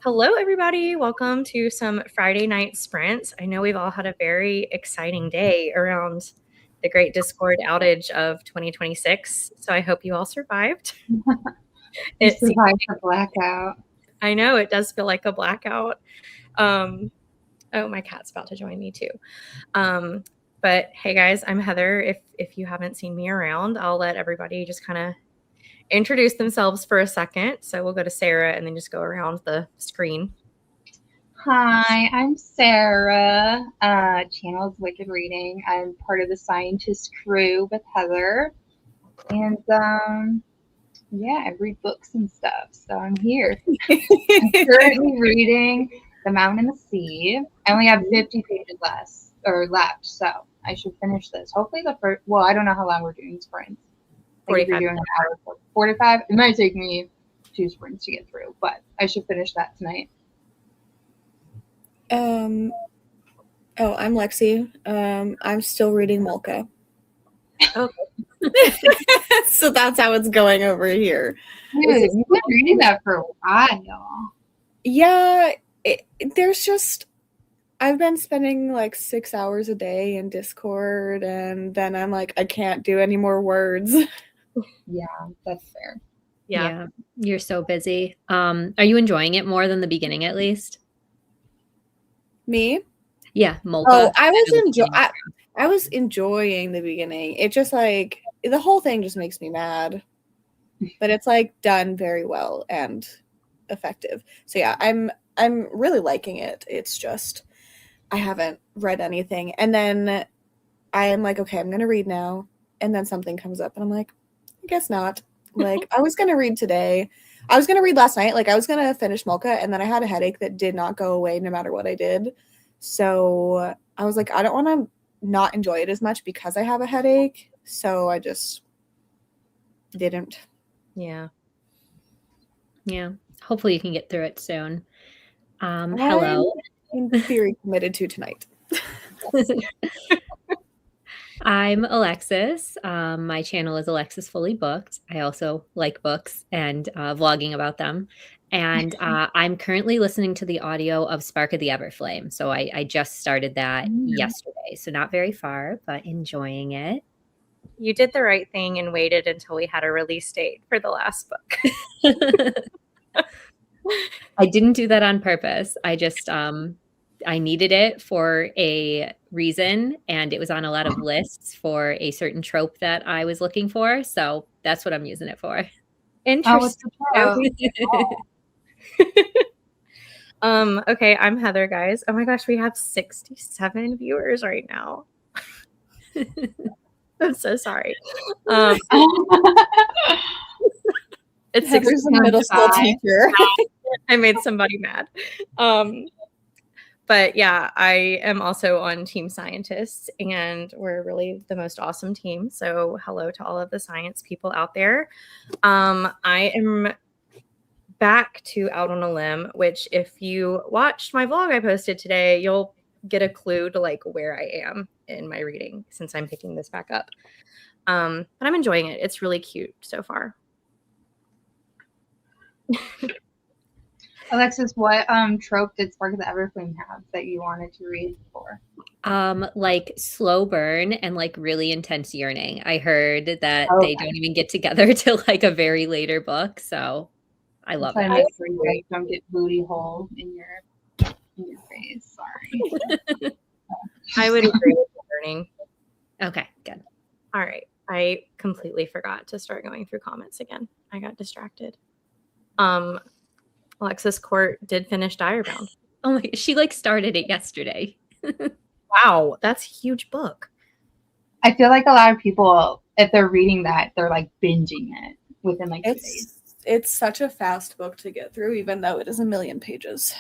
Hello, everybody. Welcome to some Friday night sprints. I know we've all had a very exciting day around the great Discord outage of 2026. So I hope you all survived. You It seems, survived the blackout. I know it does feel like a blackout. Oh, my cat's about to join me too. But hey, guys, I'm Heather. If you haven't seen me around, I'll let everybody just kind of introduce themselves for a second. So we'll go to Sarah and then just go around the screen. Hi, I'm Sarah. Channel is Wicked Reading. I'm part of the scientist crew with Heather. And yeah, I read books and stuff. So I'm here. I'm currently reading The Mountain and the Sea. I only have 50 pages left, so I should finish this. Hopefully the first, well, I don't know how long we're doing sprints. Like if you're 45. doing an hour, 45, it might take me 2 sprints to get through, but I should finish that tonight. I'm Lexi. I'm still reading Molka. Okay. So that's how it's going over here. Dude, you've been reading that for a while. Yeah, I've been spending like 6 hours a day in Discord, and then I'm like, I can't do any more words. Yeah, that's fair. Yeah. You're so busy. Are you enjoying it more than the beginning, at least? Me? Yeah, Molka. Oh, I was enjoying the beginning. It just like the whole thing just makes me mad. But it's like done very well and effective. So yeah, I'm really liking it. It's just I haven't read anything. And then I am like, okay, I'm gonna read now. And then something comes up and I'm like, I guess not. Like I was gonna read today. I was gonna read last night. Like I was gonna finish Molka, and then I had a headache that did not go away no matter what I did. So I was like, I don't want to not enjoy it as much because I have a headache. So I just didn't. Yeah. Yeah. Hopefully you can get through it soon. Hello. I'm in theory committed to tonight. I'm Alexis. My channel is Alexis Fully Booked. I also like books and vlogging about them. And I'm currently listening to the audio of Spark of the Everflame. So I just started that yesterday. So not very far, but enjoying it. You did the right thing and waited until we had a release date for the last book. I didn't do that on purpose. I just I needed it for a reason, and it was on a lot of lists for a certain trope that I was looking for. So that's what I'm using it for. Interesting. Okay, I'm Heather, guys. Oh my gosh, we have 67 viewers right now. I'm so sorry. It's Heather's a middle school teacher. I made somebody mad. But yeah, I am also on Team Scientists, and we're really the most awesome team. So hello to all of the science people out there. I am back to Out on a Limb, which if you watched my vlog I posted today, you'll get a clue to like where I am in my reading since I'm picking this back up. But I'm enjoying it. It's really cute so far. Alexis, what trope did Spark of the Everflame have that you wanted to read before? Like slow burn and like really intense yearning. I heard that they don't even get together till like a very later book. So I love it. Make sure you guys don't get booty hole in your face. Sorry. I would agree with learning. Okay, good. All right. I completely forgot to start going through comments again. I got distracted. Alexis Court did finish Direbound. Oh my, she like started it yesterday. Wow, that's a huge book. I feel like a lot of people, if they're reading that, they're like binging it within like 2 days. It's such a fast book to get through, even though it is 1,000,000 pages.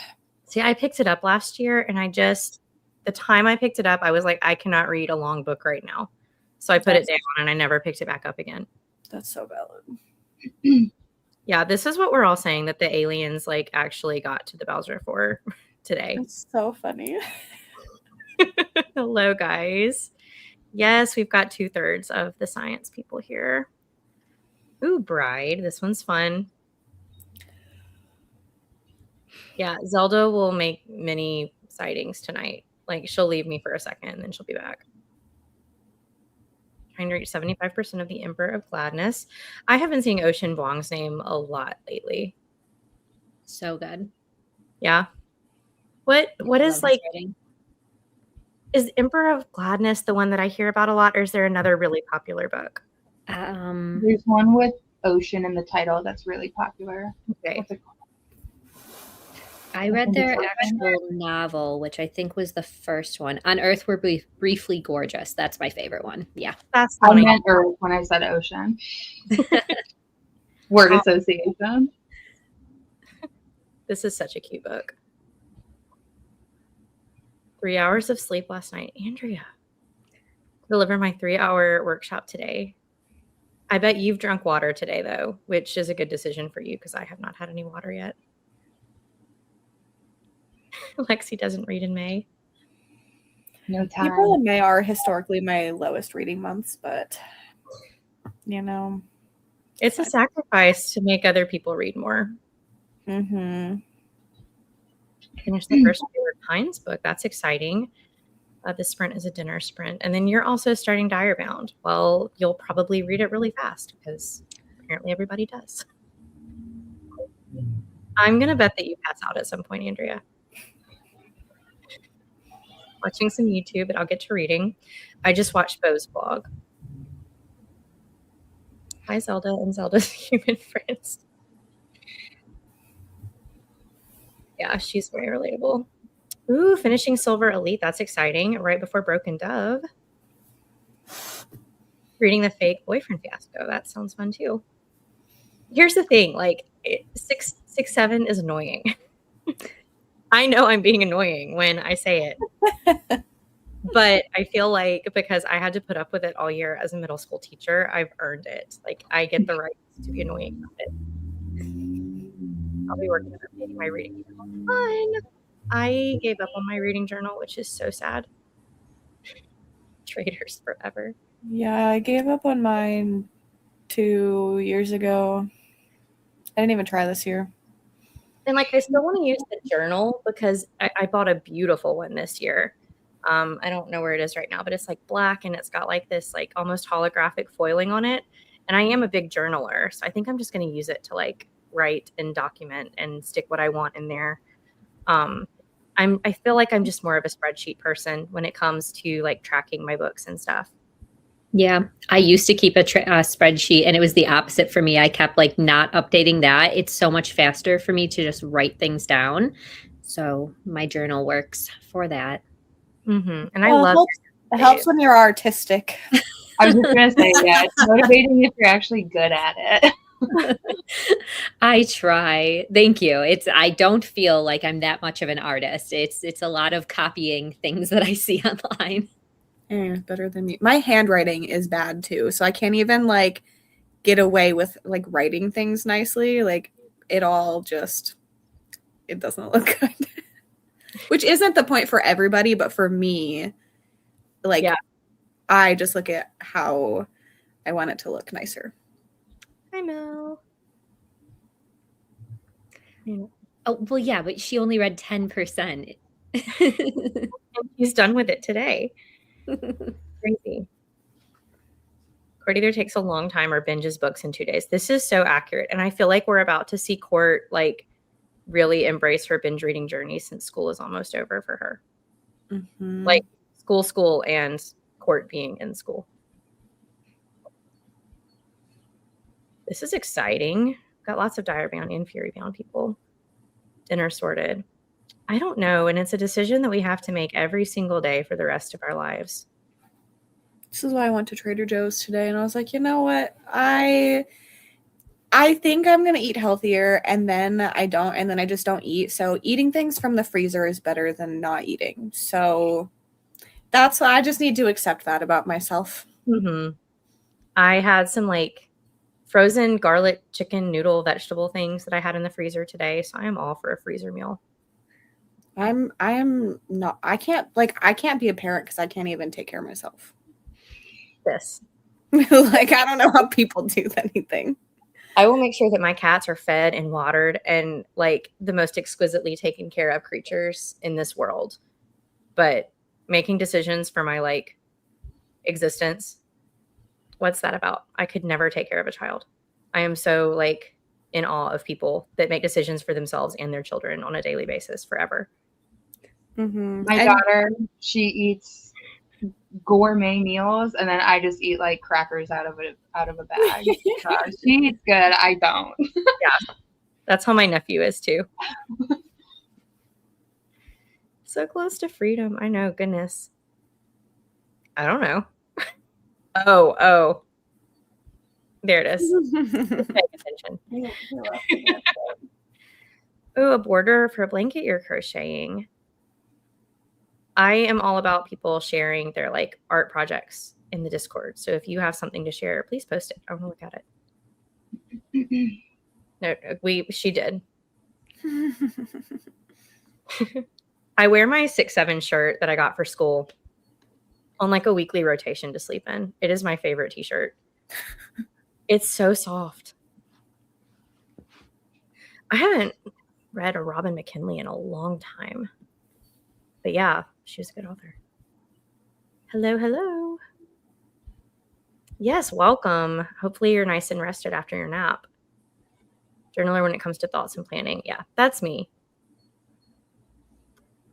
See, I picked it up last year, and the time I picked it up, I was like, I cannot read a long book right now. So I put it down, and I never picked it back up again. That's so valid. Yeah, this is what we're all saying, that the aliens like actually got to the Bowser 4 today. It's so funny. Hello, guys. Yes, we've got 2/3 of the science people here. Ooh, Bride. This one's fun. Yeah, Zelda will make many sightings tonight. Like she'll leave me for a second and then she'll be back. Trying to reach 75% of the Emperor of Gladness. I have been seeing Ocean Vuong's name a lot lately. So good. Yeah. What Love is his like writing. is Emperor of Gladness the one that I hear about a lot, or is there another really popular book? There's one with ocean in the title that's really popular. Okay. What's it called? I read think their it's Ocean. actual novel, which I think was the first one. On Earth We're Briefly Gorgeous. That's my favorite one. Yeah. That's the I one meant earth when I said ocean. Word association. This is such a cute book. 3 hours of sleep last night. Andrea. Deliver my 3-hour workshop today. I bet you've drunk water today, though, which is a good decision for you because I have not had any water yet. Lexi doesn't read in May. No time. April and May are historically my lowest reading months, but you know. It's a sacrifice to make other people read more. Mm-hmm. Finish the first Favorite Pines book. That's exciting. The sprint is a dinner sprint. And then you're also starting Direbound. Well, you'll probably read it really fast because apparently everybody does. I'm going to bet that you pass out at some point, Andrea. Watching some YouTube, and I'll get to reading. I just watched Bo's vlog. Hi, Zelda and Zelda's human friends. Yeah, she's very relatable. Ooh, finishing Silver Elite. That's exciting. Right before Broken Dove. Reading The Fake Boyfriend Fiasco. That sounds fun too. Here's the thing. Like 667 is annoying. I know I'm being annoying when I say it. But I feel like because I had to put up with it all year as a middle school teacher, I've earned it. Like I get the right to be annoying about it. I'll be working on updating my reading journal. Fun. I gave up on my reading journal, which is so sad. Traders forever. Yeah, I gave up on mine 2 years ago. I didn't even try this year. And like I still want to use the journal because I bought a beautiful one this year. I don't know where it is right now, but it's like black and it's got like this like almost holographic foiling on it. And I am a big journaler, so I think I'm just going to use it to like write and document and stick what I want in there. I feel like I'm just more of a spreadsheet person when it comes to like tracking my books and stuff. Yeah, I used to keep a spreadsheet, and it was the opposite for me. I kept like not updating that. It's so much faster for me to just write things down. So my journal works for that. Mm-hmm. And I love it helps when you're artistic. I was just gonna say, yeah, it's motivating if you're actually good at it. I try. Thank you. I don't feel like I'm that much of an artist. It's a lot of copying things that I see online. Better than me. My handwriting is bad too, so I can't even like get away with like writing things nicely. Like it doesn't look good. Which isn't the point for everybody, but for me, like I just look at how I want it to look nicer. I know. Oh, well, yeah, but she only read 10%. He's done with it today. Crazy. Court either takes a long time or binges books in 2 days. This is so accurate. And I feel like we're about to see Court like really embrace her binge reading journey since school is almost over for her. Mm-hmm. Like school, and Court being in school. This is exciting. Got lots of Direbound and Furybound people. Dinner sorted. I don't know. And it's a decision that we have to make every single day for the rest of our lives. This is why I went to Trader Joe's today. And I was like, you know what? I think I'm going to eat healthier. And then I don't. And then I just don't eat. So eating things from the freezer is better than not eating. So that's why I just need to accept that about myself. Mm-hmm. I had some like frozen garlic chicken noodle vegetable things that I had in the freezer today. So I am all for a freezer meal. I can't be a parent because I can't even take care of myself. This. Like, I don't know how people do anything. I will make sure that my cats are fed and watered and like the most exquisitely taken care of creatures in this world. But making decisions for my like existence, what's that about? I could never take care of a child. I am so like in awe of people that make decisions for themselves and their children on a daily basis forever. My daughter, she eats gourmet meals, and then I just eat like crackers out of a bag. She eats good. I don't. Yeah, that's how my nephew is too. So close to freedom. I know. Goodness. I don't know. Oh. There it is. Just pay attention. Oh, a border for a blanket you're crocheting. I am all about people sharing their like art projects in the Discord. So if you have something to share, please post it. I want to look at it. No, she did. I wear my 6'7" shirt that I got for school on like a weekly rotation to sleep in. It is my favorite t-shirt. It's so soft. I haven't read a Robin McKinley in a long time. But yeah, she was a good author. Hello. Yes, welcome. Hopefully you're nice and rested after your nap. Journaler when it comes to thoughts and planning. Yeah, that's me.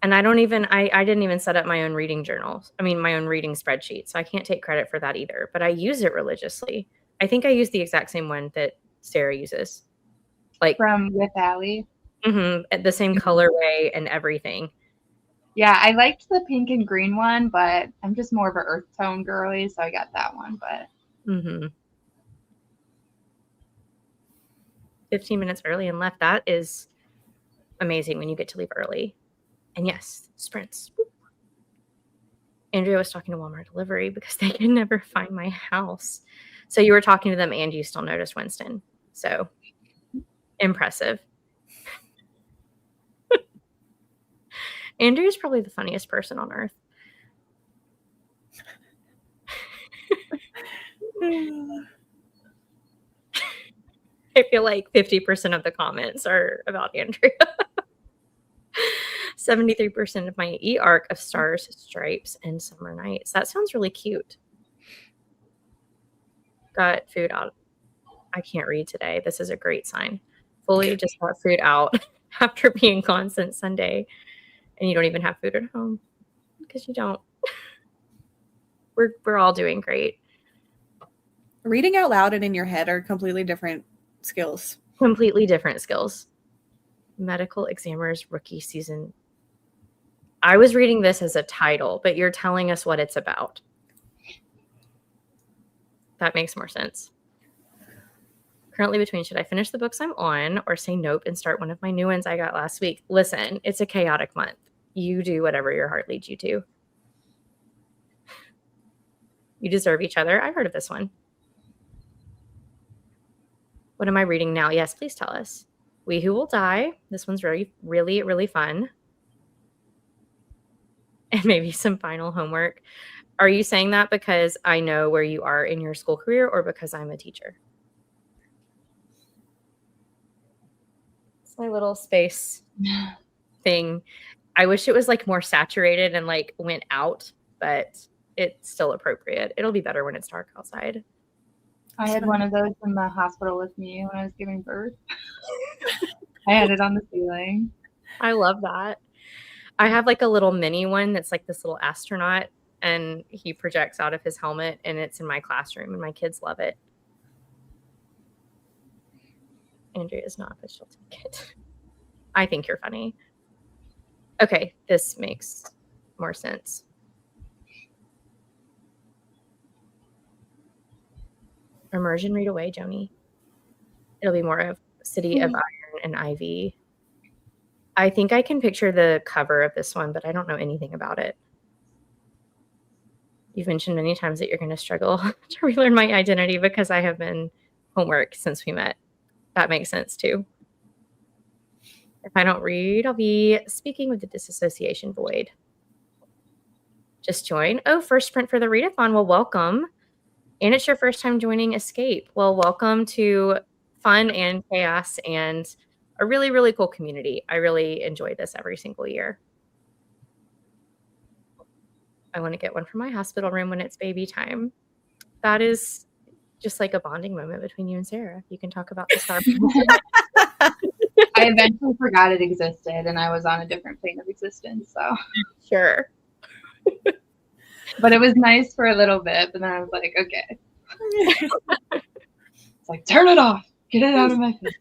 And I didn't even set up my own reading journals. I mean, my own reading spreadsheet. So I can't take credit for that either. But I use it religiously. I think I use the exact same one that Sarah uses. Like from With Allie. The same colorway and everything. Yeah, I liked the pink and green one, but I'm just more of an earth tone girly, so I got that one. But 15 minutes early and left. That is amazing when you get to leave early. And yes, sprints. Andrea was talking to Walmart delivery because they can never find my house. So you were talking to them and you still noticed Winston. So impressive. Andrea's probably the funniest person on earth. I feel like 50% of the comments are about Andrea. 73% of my e-arc of stars, stripes, and summer nights. That sounds really cute. Got food out. I can't read today. This is a great sign. Fully just got food out after being gone since Sunday. And you don't even have food at home because you don't. We're all doing great. Reading out loud and in your head are completely different skills. Completely different skills. Medical Examiner's Rookie Season. I was reading this as a title, but you're telling us what it's about. That makes more sense. Currently between should I finish the books I'm on or say nope and start one of my new ones I got last week? Listen, it's a chaotic month. You do whatever your heart leads you to. You deserve each other. I've heard of this one. What am I reading now? Yes, please tell us. We Who Will Die. This one's really, really, really fun. And maybe some final homework. Are you saying that because I know where you are in your school career or because I'm a teacher? It's my little space thing. I wish it was like more saturated and like went out, but it's still appropriate. It'll be better when it's dark outside. I had one of those in the hospital with me when I was giving birth. I had it on the ceiling. I love that. I have like a little mini one that's like this little astronaut and he projects out of his helmet and it's in my classroom and my kids love it. Andrea is not, but she'll take it. I think you're funny. Okay, this makes more sense. Immersion read away, Joni. It'll be more of City of Iron and Ivy. I think I can picture the cover of this one, but I don't know anything about it. You've mentioned many times that you're going to struggle to relearn my identity because I have been homework since we met. That makes sense too. If I don't read, I'll be speaking with the disassociation void. Just join. Oh, first sprint for the readathon. Well, welcome. And it's your first time joining Escape. Well, welcome to fun and chaos and a really, really cool community. I really enjoy this every single year. I want to get one for my hospital room when it's baby time. That is just like a bonding moment between you and Sarah. You can talk about the Star I eventually forgot it existed, and I was on a different plane of existence. So Sure. But it was nice for a little bit, but then I was like, okay. It's like, turn it off. Get it out of my face.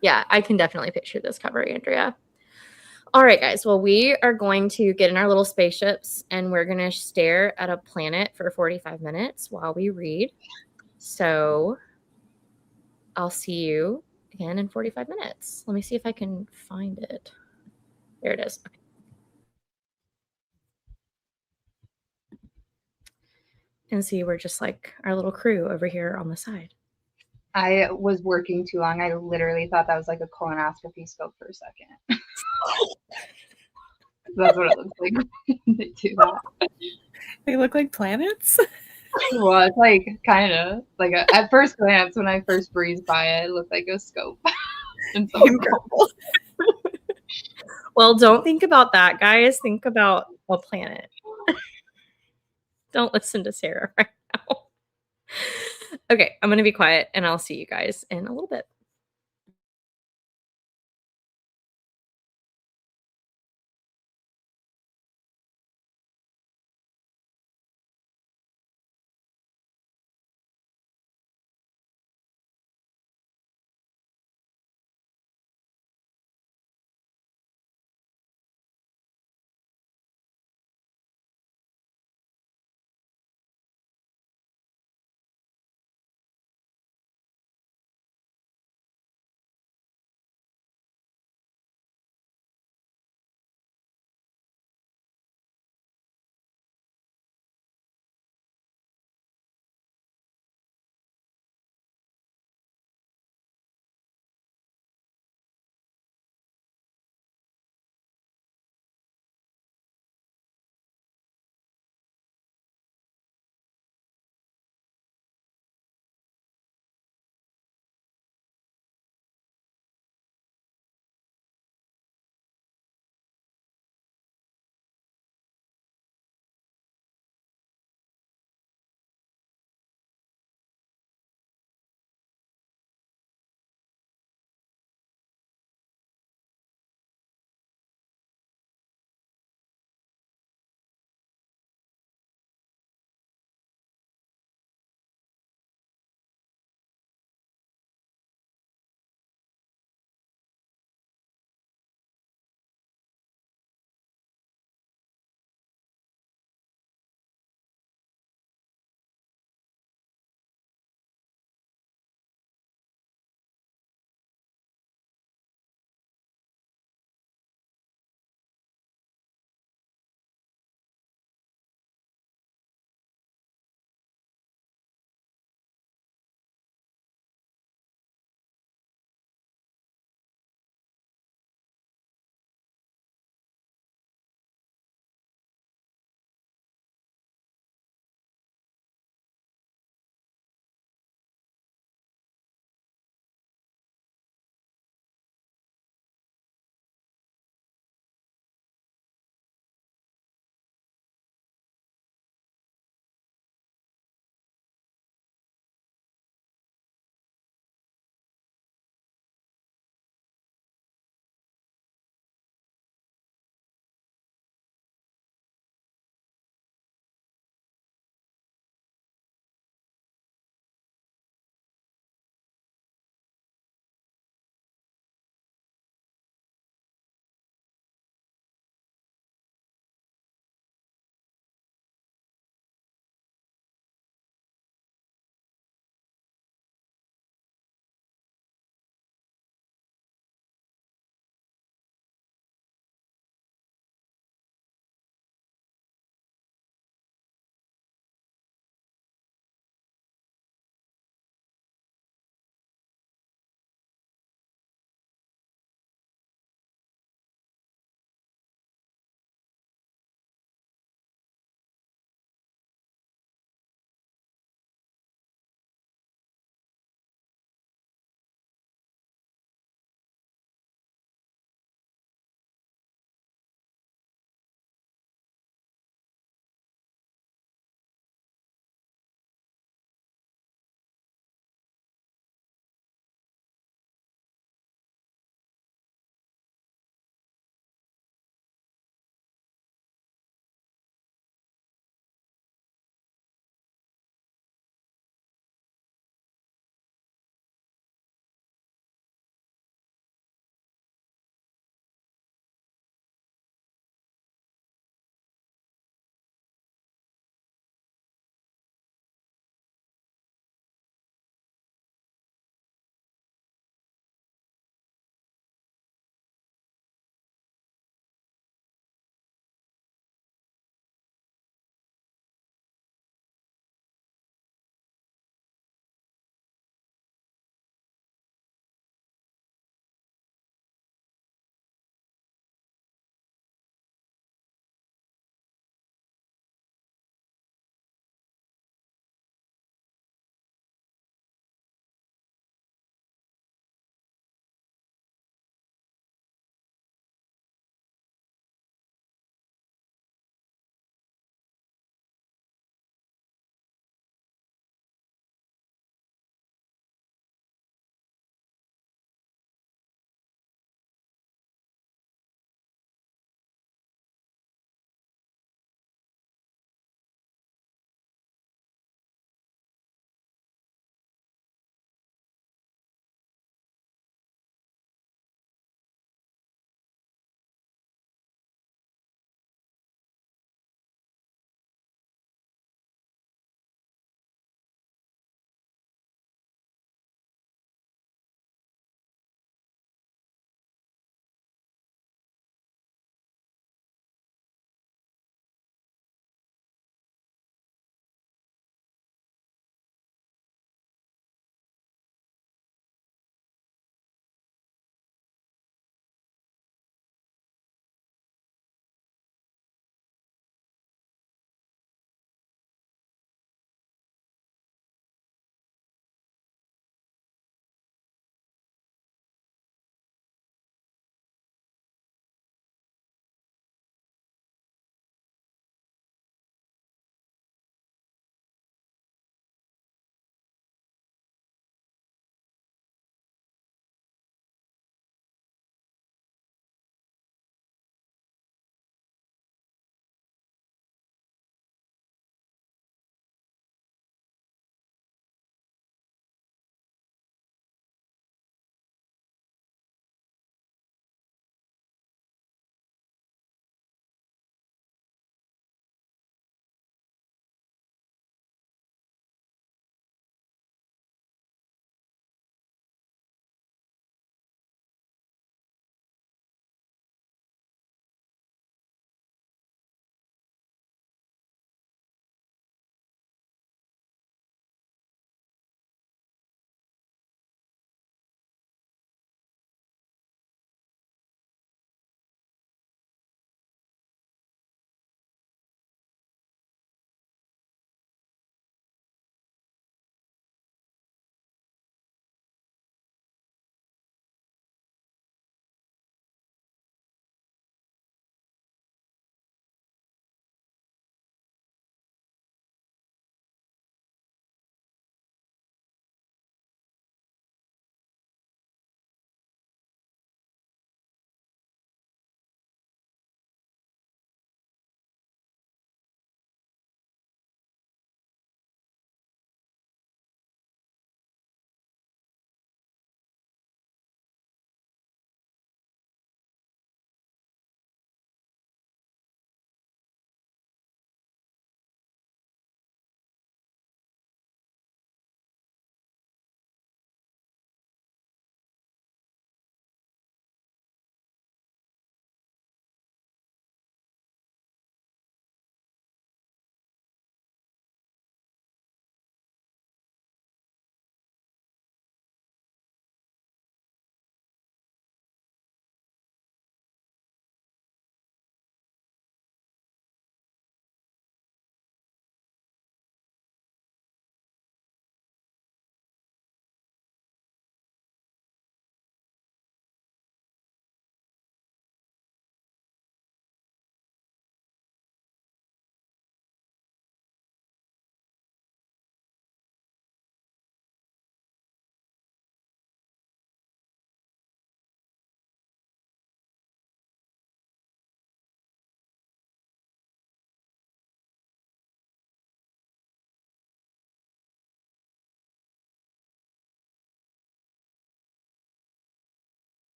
Yeah, I can definitely picture this cover, Andrea. All right, guys. Well, we are going to get in our little spaceships and we're going to stare at a planet for 45 minutes while we read. So I'll see you again in 45 minutes. Let me see if I can find it. There it is. Okay. And see, we're just like our little crew over here on the side. I was working too long. I literally thought that was like a colonoscopy scope for a second. That's what it looks like. They do that. They look like planets. Well, it's like kind of like at first glance when I first breezed by it looked like a scope. And so Incredible. Well, don't think about that, guys. Think about a planet. Don't listen to Sarah right now. Okay, I'm going to be quiet and I'll see you guys in a little bit.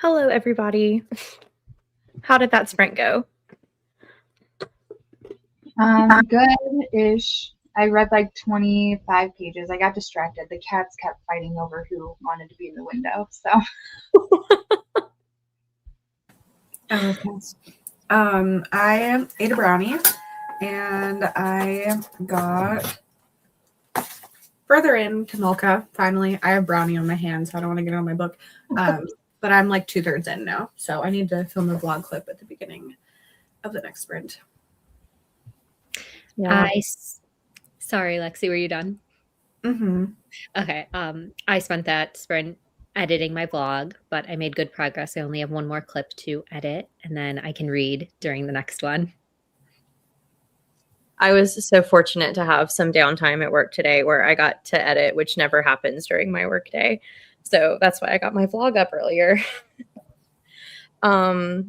Hello, everybody. How did that sprint go? Good-ish. I read like 25 pages. I got distracted. The cats kept fighting over who wanted to be in the window. So I ate a brownie and I got further into Milka. Finally, I have brownie on my hand, so I don't want to get it on my book. But I'm like 2/3 in now, so I need to film a vlog clip at the beginning of the next sprint. Yeah. Sorry, Lexi, were you done? Mm-hmm. Okay. I spent that sprint editing my vlog, but I made good progress. I only have one more clip to edit, and then I can read during the next one. I was so fortunate to have some downtime at work today where I got to edit, which never happens during my work day. So that's why I got my vlog up earlier. I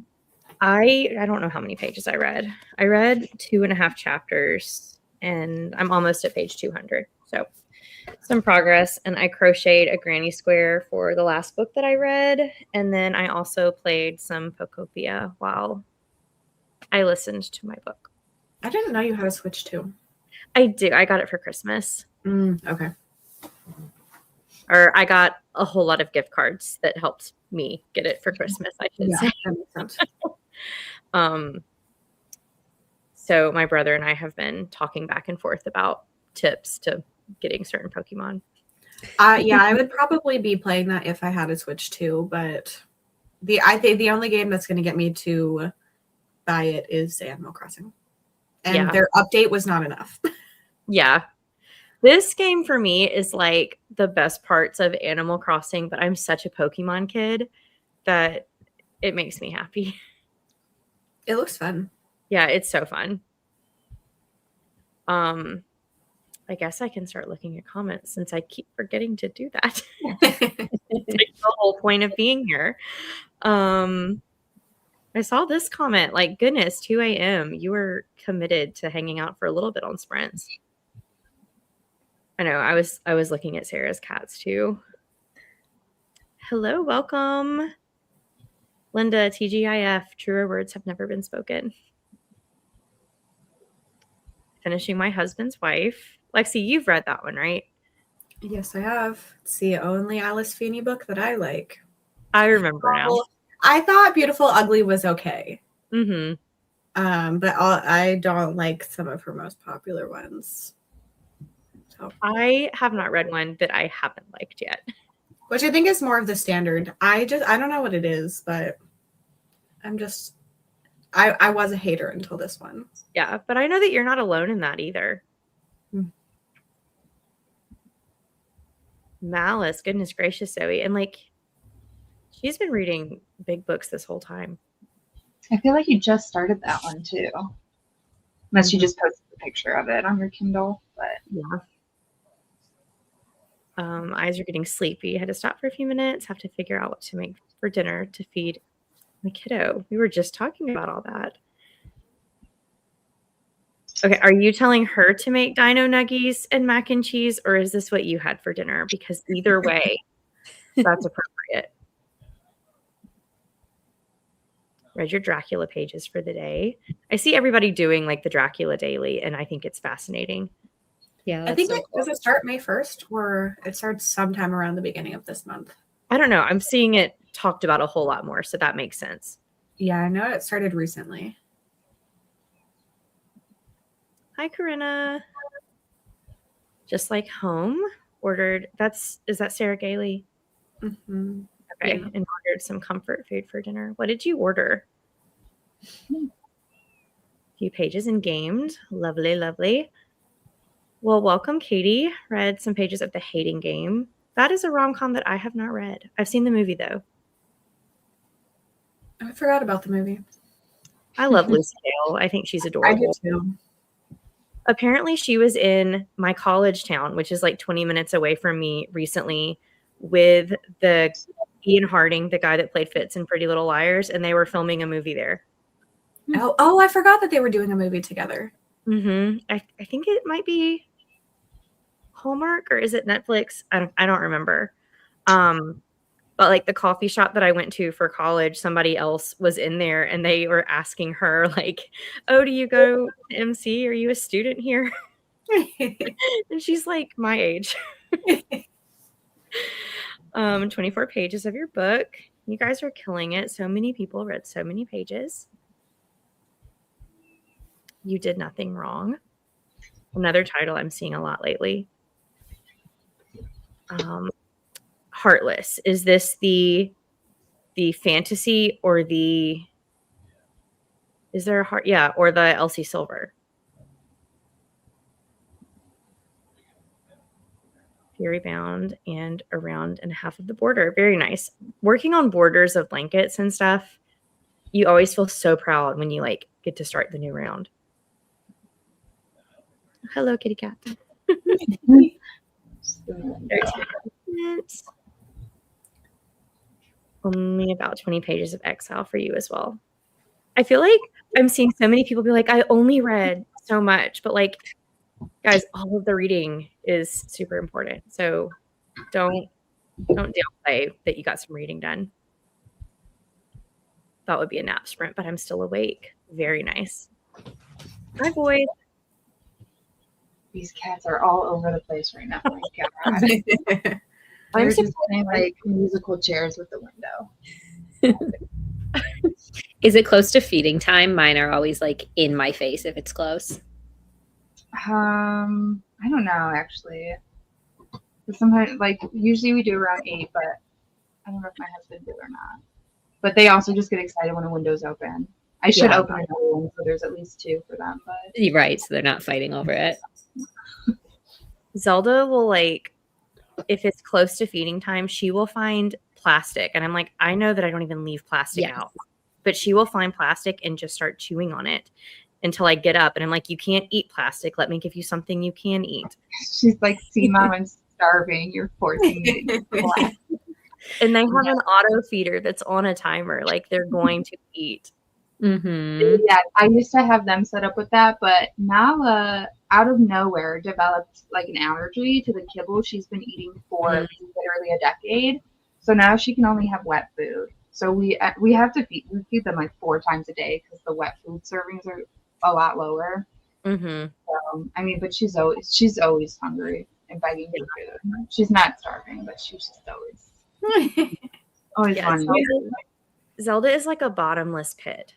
don't know how many pages I read. I read 2.5 chapters and I'm almost at page 200. So some progress. And I crocheted a granny square for the last book that I read. And then I also played some Pocopia while I listened to my book. I didn't know you had a Switch too. I do. I got it for Christmas. Okay. Or I got a whole lot of gift cards that helped me get it for Christmas, I should say. That makes sense. So my brother and I have been talking back and forth about tips to getting certain Pokemon. Yeah, I would probably be playing that if I had a Switch too, but I think the only game that's going to get me to buy it is Animal Crossing. And their update was not enough. Yeah. This game for me is like the best parts of Animal Crossing, but I'm such a Pokemon kid that it makes me happy. It looks fun. Yeah, it's so fun. I guess I can start looking at comments since I keep forgetting to do that. It's like the whole point of being here. I saw this comment, like, goodness, 2 a.m. You were committed to hanging out for a little bit on sprints. I know, I was looking at Sarah's cats too. Hello, welcome. Linda, TGIF, truer words have never been spoken. Finishing My Husband's Wife. Lexi, you've read that one, right? Yes, I have. It's the only Alice Feeney book that I like. I remember now. I thought Beautiful Ugly was okay. Mm-hmm. But I don't like some of her most popular ones. So I have not read one that I haven't liked yet. Which I think is more of the standard. I don't know what it is, but I was a hater until this one. Yeah, but I know that you're not alone in that either. Malice, goodness gracious, Zoe. And like, she's been reading big books this whole time. I feel like you just started that one too. Unless you just posted a picture of it on your Kindle. But yeah. Eyes are getting sleepy. Had to stop for a few minutes. Have to figure out what to make for dinner to feed my kiddo. We were just talking about all that. Okay, are you telling her to make dino nuggies and mac and cheese, or is this what you had for dinner? Because either way, that's appropriate. Read your Dracula pages for the day. I see everybody doing like the Dracula daily, and I think it's fascinating. Yeah, I think does it start May 1st, or it starts sometime around the beginning of this month? I don't know. I'm seeing it talked about a whole lot more, so that makes sense. Yeah, I know it started recently. Hi, Corinna. Just like home. Ordered. Is that Sarah Gailey? Mm-hmm. Okay, Yeah. and ordered some comfort food for dinner. What did you order? A few pages and gamed. Lovely, lovely. Well, welcome, Katie. Read some pages of The Hating Game. That is a rom-com that I have not read. I've seen the movie, though. I forgot about the movie. I love Lucy Hale. I think she's adorable. I do too. Apparently, she was in my college town, which is like 20 minutes away from me recently, with the Ian Harding, the guy that played Fitz in Pretty Little Liars, and they were filming a movie there. Oh, I forgot that they were doing a movie together. Mm-hmm. I think it might be Hallmark, or is it Netflix? I don't remember. But like the coffee shop that I went to for college, somebody else was in there and they were asking her like, "Oh, do you go to MC? Are you a student here?" And she's like my age. 24 pages of your book. You guys are killing it. So many people read so many pages. You did nothing wrong. Another title I'm seeing a lot lately. Heartless. Is this the fantasy or the, is there a heart? Yeah, or the Elsie Silver. Fury bound and around and half of the border. Very nice. Working on borders of blankets and stuff, you always feel so proud when you like get to start the new round. Hello, kitty cat. Only about 20 pages of Exile for you as well. I feel like I'm seeing so many people be like, I only read so much, but like, guys, all of the reading is super important. So don't downplay that you got some reading done. That would be a nap sprint, but I'm still awake. Very nice. Hi, boys. These cats are all over the place right now. Oh my God. I'm They're so just playing like musical chairs with the window. Is it close to feeding time? Mine are always like in my face if it's close. I don't know actually. Sometimes, like usually we do around 8, but I don't know if my husband did or not. But they also just get excited when a window's open. I should open another one so there's at least 2 for them. But Right, so they're not fighting over it. Zelda will like, if it's close to feeding time, she will find plastic. And I'm like, I know that I don't even leave plastic out, but she will find plastic and just start chewing on it until I get up. And I'm like, you can't eat plastic. Let me give you something you can eat. She's like, see, Mom, I'm starving. You're forcing me to eat plastic. And they have an auto feeder that's on a timer. Like they're going to eat. Mm-hmm. Yeah, I used to have them set up with that, but Nala, out of nowhere, developed like an allergy to the kibble she's been eating for literally a decade. So now she can only have wet food. So we have to feed them like 4 times a day because the wet food servings are a lot lower. Mm-hmm. I mean, but she's always hungry and begging for food. She's not starving, but she's just always wanting. Zelda is like a bottomless pit.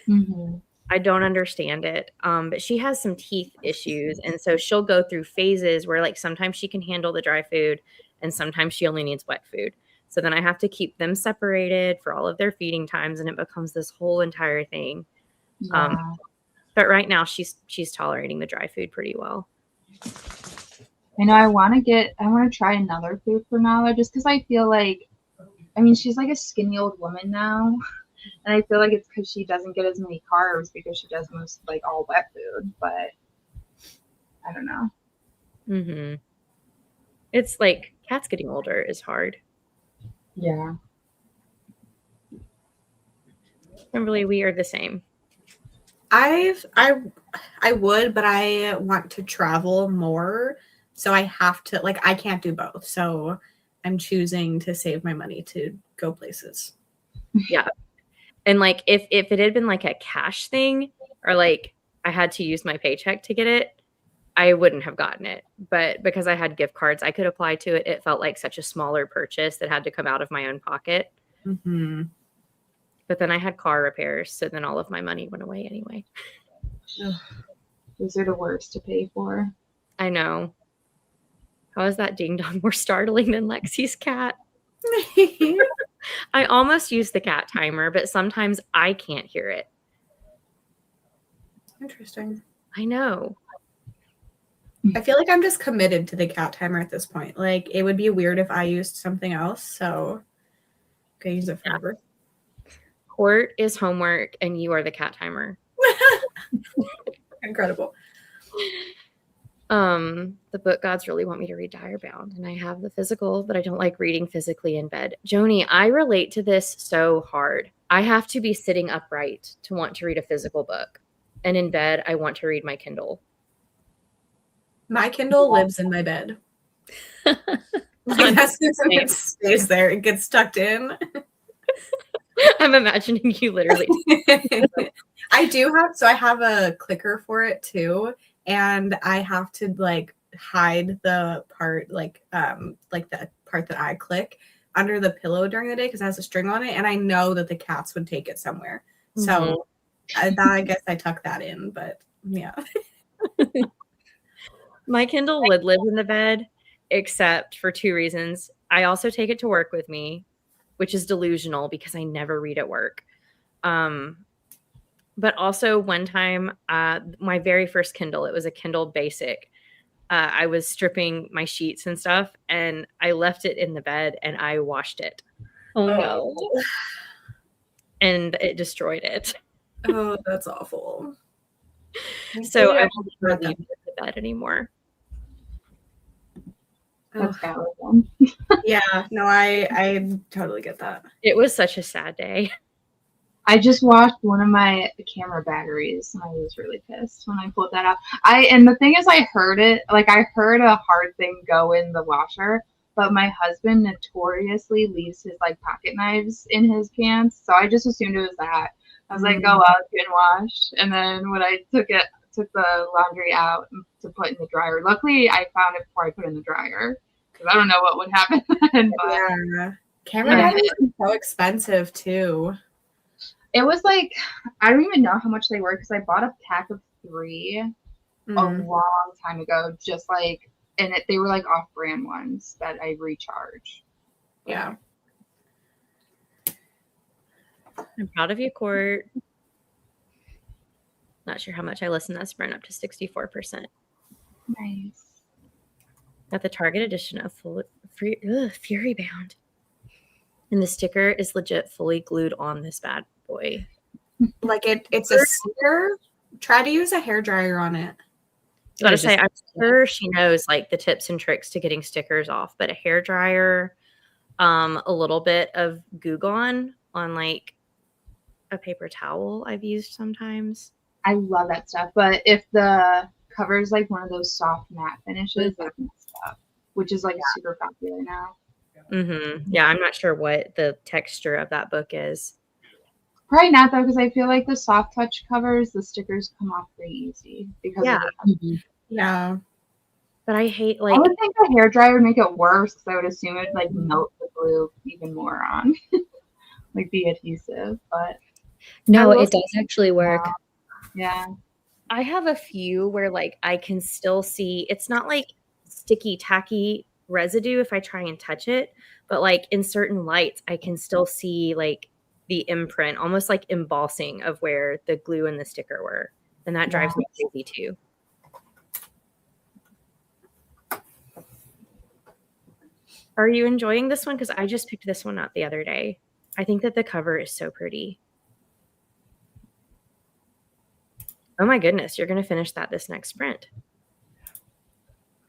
Mm-hmm. I don't understand it. But she has some teeth issues. And so she'll go through phases where like sometimes she can handle the dry food and sometimes she only needs wet food. So then I have to keep them separated for all of their feeding times and it becomes this whole entire thing. Yeah. But right now she's tolerating the dry food pretty well. I know I want to try another food for Nala just because I feel like, I mean, she's like a skinny old woman now. And I feel like it's because she doesn't get as many carbs because she does most like all wet food. But I don't know. Mm-hmm. It's like cats getting older is hard. Yeah. Kimberly, we are the same. I would, but I want to travel more. So I have to, like, I can't do both. So I'm choosing to save my money to go places. Yeah. And like if it had been like a cash thing or like I had to use my paycheck to get it, I wouldn't have gotten it. But because I had gift cards I could apply to it, it felt like such a smaller purchase that had to come out of my own pocket. Mm-hmm. But then I had car repairs, so then all of my money went away anyway. Those are the worst to pay for. I know. How is that ding dong more startling than Lexi's cat? I almost use the cat timer, but sometimes I can't hear it. Interesting. I know. I feel like I'm just committed to the cat timer at this point. Like, it would be weird if I used something else, so I could use it forever. Court is homework, and you are the cat timer. Incredible. The book gods really want me to read Direbound, and I have the physical, but I don't like reading physically in bed. Joni, I relate to this so hard. I have to be sitting upright to want to read a physical book, and in bed, I want to read my Kindle. My Kindle lives in my bed. Like, as soon as it stays there, it gets tucked in. I'm imagining you literally. I have a clicker for it too, and I have to like hide the part like the part that I click under the pillow during the day because it has a string on it, and I know that the cats would take it somewhere. So I guess I tuck that in, but yeah. My Kindle would live in the bed, except for 2 reasons. I also take it to work with me, which is delusional because I never read at work. But also one time, my very first Kindle, it was a Kindle Basic. I was stripping my sheets and stuff, and I left it in the bed, and I washed it. Oh no. And it destroyed it. Oh, that's awful. So I Yeah. don't leave it in the bed anymore. That's valid one. Yeah, no, I totally get that. It was such a sad day. I just washed one of my camera batteries and I was really pissed when I pulled that out. And the thing is I heard it, like I heard a hard thing go in the washer, but my husband notoriously leaves his like pocket knives in his pants. So I just assumed it was that. I was like, oh well, it's getting washed. And then when I took the laundry out to put in the dryer, luckily I found it before I put it in the dryer. Because I don't know what would happen then. But Yeah. Camera batteries are so expensive too. it was like, I don't even know how much they were because I bought a pack of 3 a long time ago, just like, and they were like off-brand ones that I recharge. Yeah. I'm proud of you, Court. Not sure how much I listened that sprint up to 64%. Nice. Got the Target edition of Fury Bound. And the sticker is legit fully glued on this bad boy. Like it's a sticker. Try to use a hairdryer on it. Gotta say, I'm sure she knows like the tips and tricks to getting stickers off, but a hairdryer, a little bit of Goo Gone on like a paper towel I've used sometimes. I love that stuff. But if the cover is like one of those soft matte finishes, that's messed up, which is like super popular now. Yeah, I'm not sure what the texture of that book is. Probably not though, because I feel like the soft touch covers, the stickers come off pretty easy because of the Yeah. But I hate I like would think a hairdryer would make it worse because I would assume it'd like melt the glue even more on, like the adhesive. But No, I will it does actually work. yeah, I have a few where like I can still see it's not like sticky tacky residue if I try and touch it, but like in certain lights I can still see like the imprint, almost like embossing of where the glue and the sticker were. And that drives me crazy too. Are you enjoying this one? Because I just picked this one up the other day. I think that the cover is so pretty. Oh my goodness, you're going to finish that this next sprint.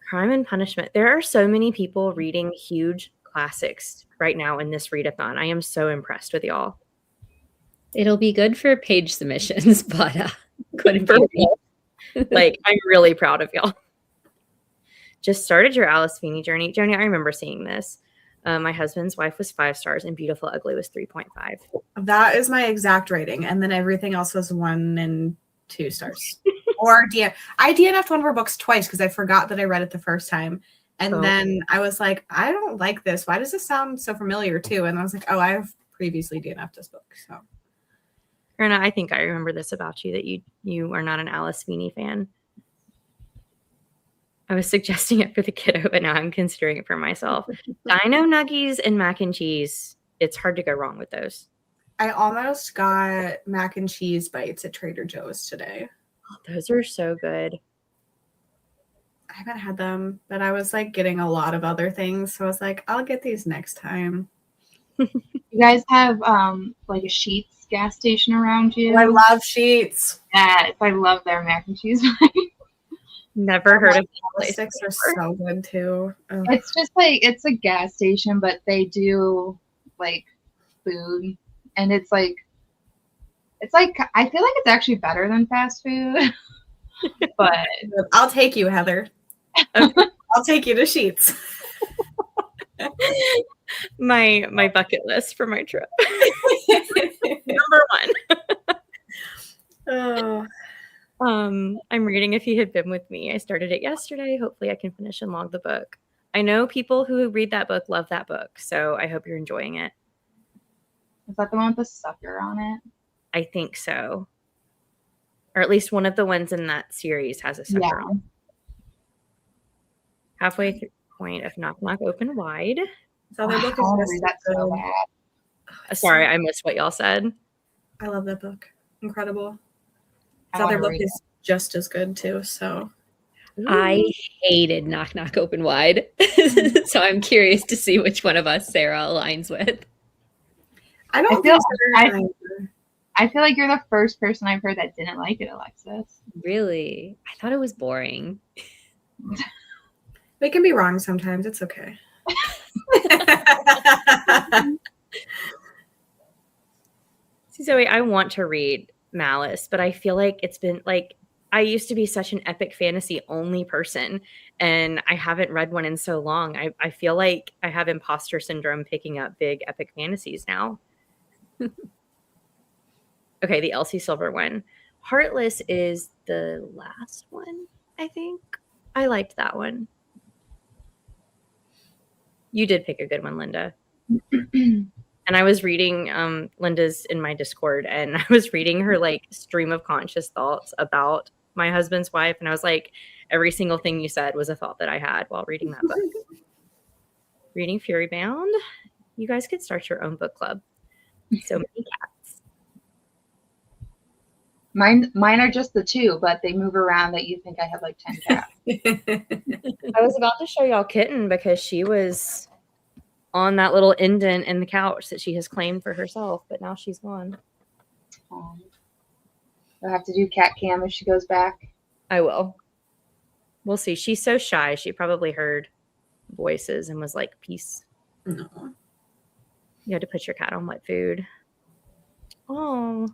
Crime and Punishment. There are so many people reading huge classics right now in this readathon. I am so impressed with y'all. It'll be good for page submissions, but couldn't be me. Like, I'm really proud of y'all. Just started your Alice Feeney journey. Joni, I remember seeing this. My husband's wife was 5 stars and Beautiful Ugly was 3.5. That is my exact rating. And then everything else was 1 and 2 stars. Or I DNF'd one of her books twice because I forgot that I read it the first time. And then I was like, I don't like this. Why does this sound so familiar too? And I was like, oh, I've previously DNF'd this book. So Erna, I think I remember this about you, that you are not an Alice Feeney fan. I was suggesting it for the kiddo, but now I'm considering it for myself. Dino Nuggies and mac and cheese. It's hard to go wrong with those. I almost got mac and cheese bites at Trader Joe's today. Oh, those are so good. I haven't had them, but I was like getting a lot of other things. So I was like, I'll get these next time. you guys have like a Sheetz gas station around you? I love Sheets. Yes, I love their mac and cheese. Never heard of The sticks are so good too. Oh. It's just like, it's a gas station, but they do like food, and it's like I feel like it's actually better than fast food. But I'll take you, Heather. I'll take you to Sheets. My bucket list for my trip. Number one. Oh, I'm reading If You Had Been With Me. I started it yesterday. Hopefully I can finish and log the book. I know people who read that book love that book, so I hope you're enjoying it. Is that the one with the sucker on it? I think so. Or at least one of the ones in that series has a sucker on it. Halfway through the point of Knock Knock Open Wide. this other book I want to is read just that so good. bad. Sorry, I missed what y'all said. I love that book. Incredible. I This other wanna book read is just as good too. So I hated Knock Knock Open Wide. So I'm curious to see which one of us Sarah aligns with. I don't feel- think I feel like you're the first person I've heard that didn't like it, Alexis. Really? I thought it was boring. we can be wrong sometimes. It's okay. See, Zoe, I want to read Malice, but I feel like it's been like I used to be such an epic fantasy only person, and I haven't read one in so long. I feel like I have imposter syndrome picking up big epic fantasies now. Okay, the Elsie Silver one. Heartless is the last one, I think. I liked that one. You did pick a good one, Linda. And I was reading Linda's in my Discord, and I was reading her like stream of conscious thoughts about my husband's wife, and I was like, every single thing you said was a thought that I had while reading that book. Reading Fury Bound. You guys could start your own book club. So many cats. Mine are just the 2, but they move around that you think I have like 10 cats. I was about to show y'all Kitten because she was on that little indent in the couch that she has claimed for herself, but now she's gone. I'll have to do cat cam if she goes back. I will. We'll see. She's so shy. She probably heard voices and was like, peace. No. You had to put your cat on wet food. Oh,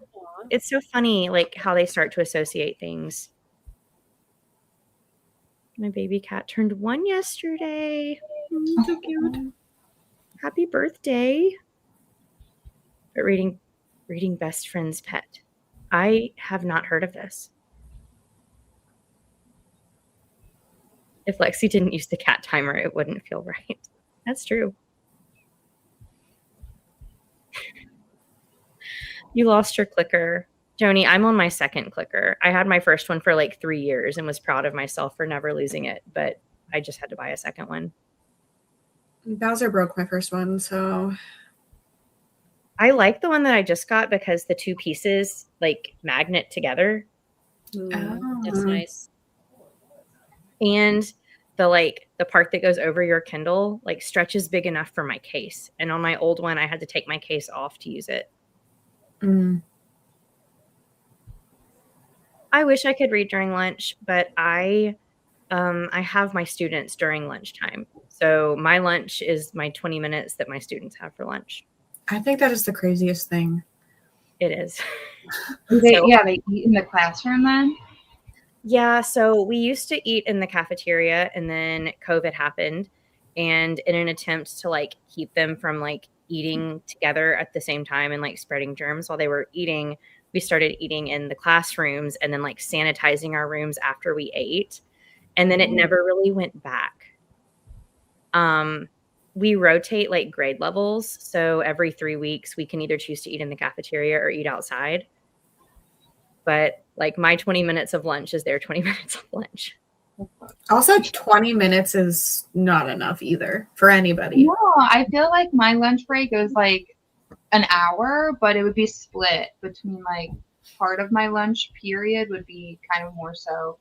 it's so funny, like how they start to associate things. My baby cat turned 1 yesterday. So cute. Happy birthday. But reading Best Friend's Pet. I have not heard of this. If Lexi didn't use the cat timer, it wouldn't feel right. That's true. You lost your clicker. Joni, I'm on my second clicker. I had my first one for like 3 years and was proud of myself for never losing it, but I just had to buy a second one. Bowser broke my first one, so I like the one that I just got because the 2 pieces like magnet together. That's nice. And the part that goes over your Kindle like stretches big enough for my case. And on my old one, I had to take my case off to use it. I wish I could read during lunch, but I have my students during lunchtime. So my lunch is my 20 minutes that my students have for lunch. I think that is the craziest thing. It is. They So- eat in the classroom then? Yeah, so we used to eat in the cafeteria and then COVID happened. And in an attempt to like keep them from like eating together at the same time and like spreading germs while they were eating, we started eating in the classrooms and then like sanitizing our rooms after we ate. And then it never really went back. We rotate like grade levels. So every 3 weeks, we can either choose to eat in the cafeteria or eat outside. But like my 20 minutes of lunch is their 20 minutes of lunch. Also, 20 minutes is not enough either for anybody. No, I feel like my lunch break was like an hour, but it would be split between like part of my lunch period would be kind of more so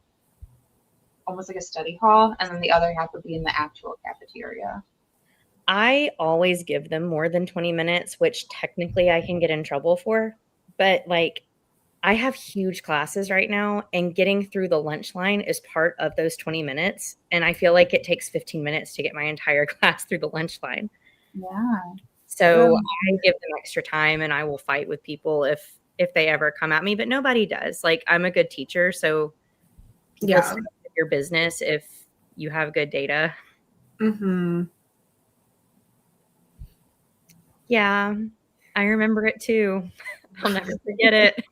almost like a study hall, and then the other half would be in the actual cafeteria. I always give them more than 20 minutes, which technically I can get in trouble for. But like I have huge classes right now, and getting through the lunch line is part of those 20 minutes. And I feel like it takes 15 minutes to get my entire class through the lunch line. Yeah. So I give them extra time, and I will fight with people if they ever come at me, but nobody does. Like I'm a good teacher, so Yeah. it's your business if you have good data. Mm-hmm. Yeah, I remember it too. I'll never forget it.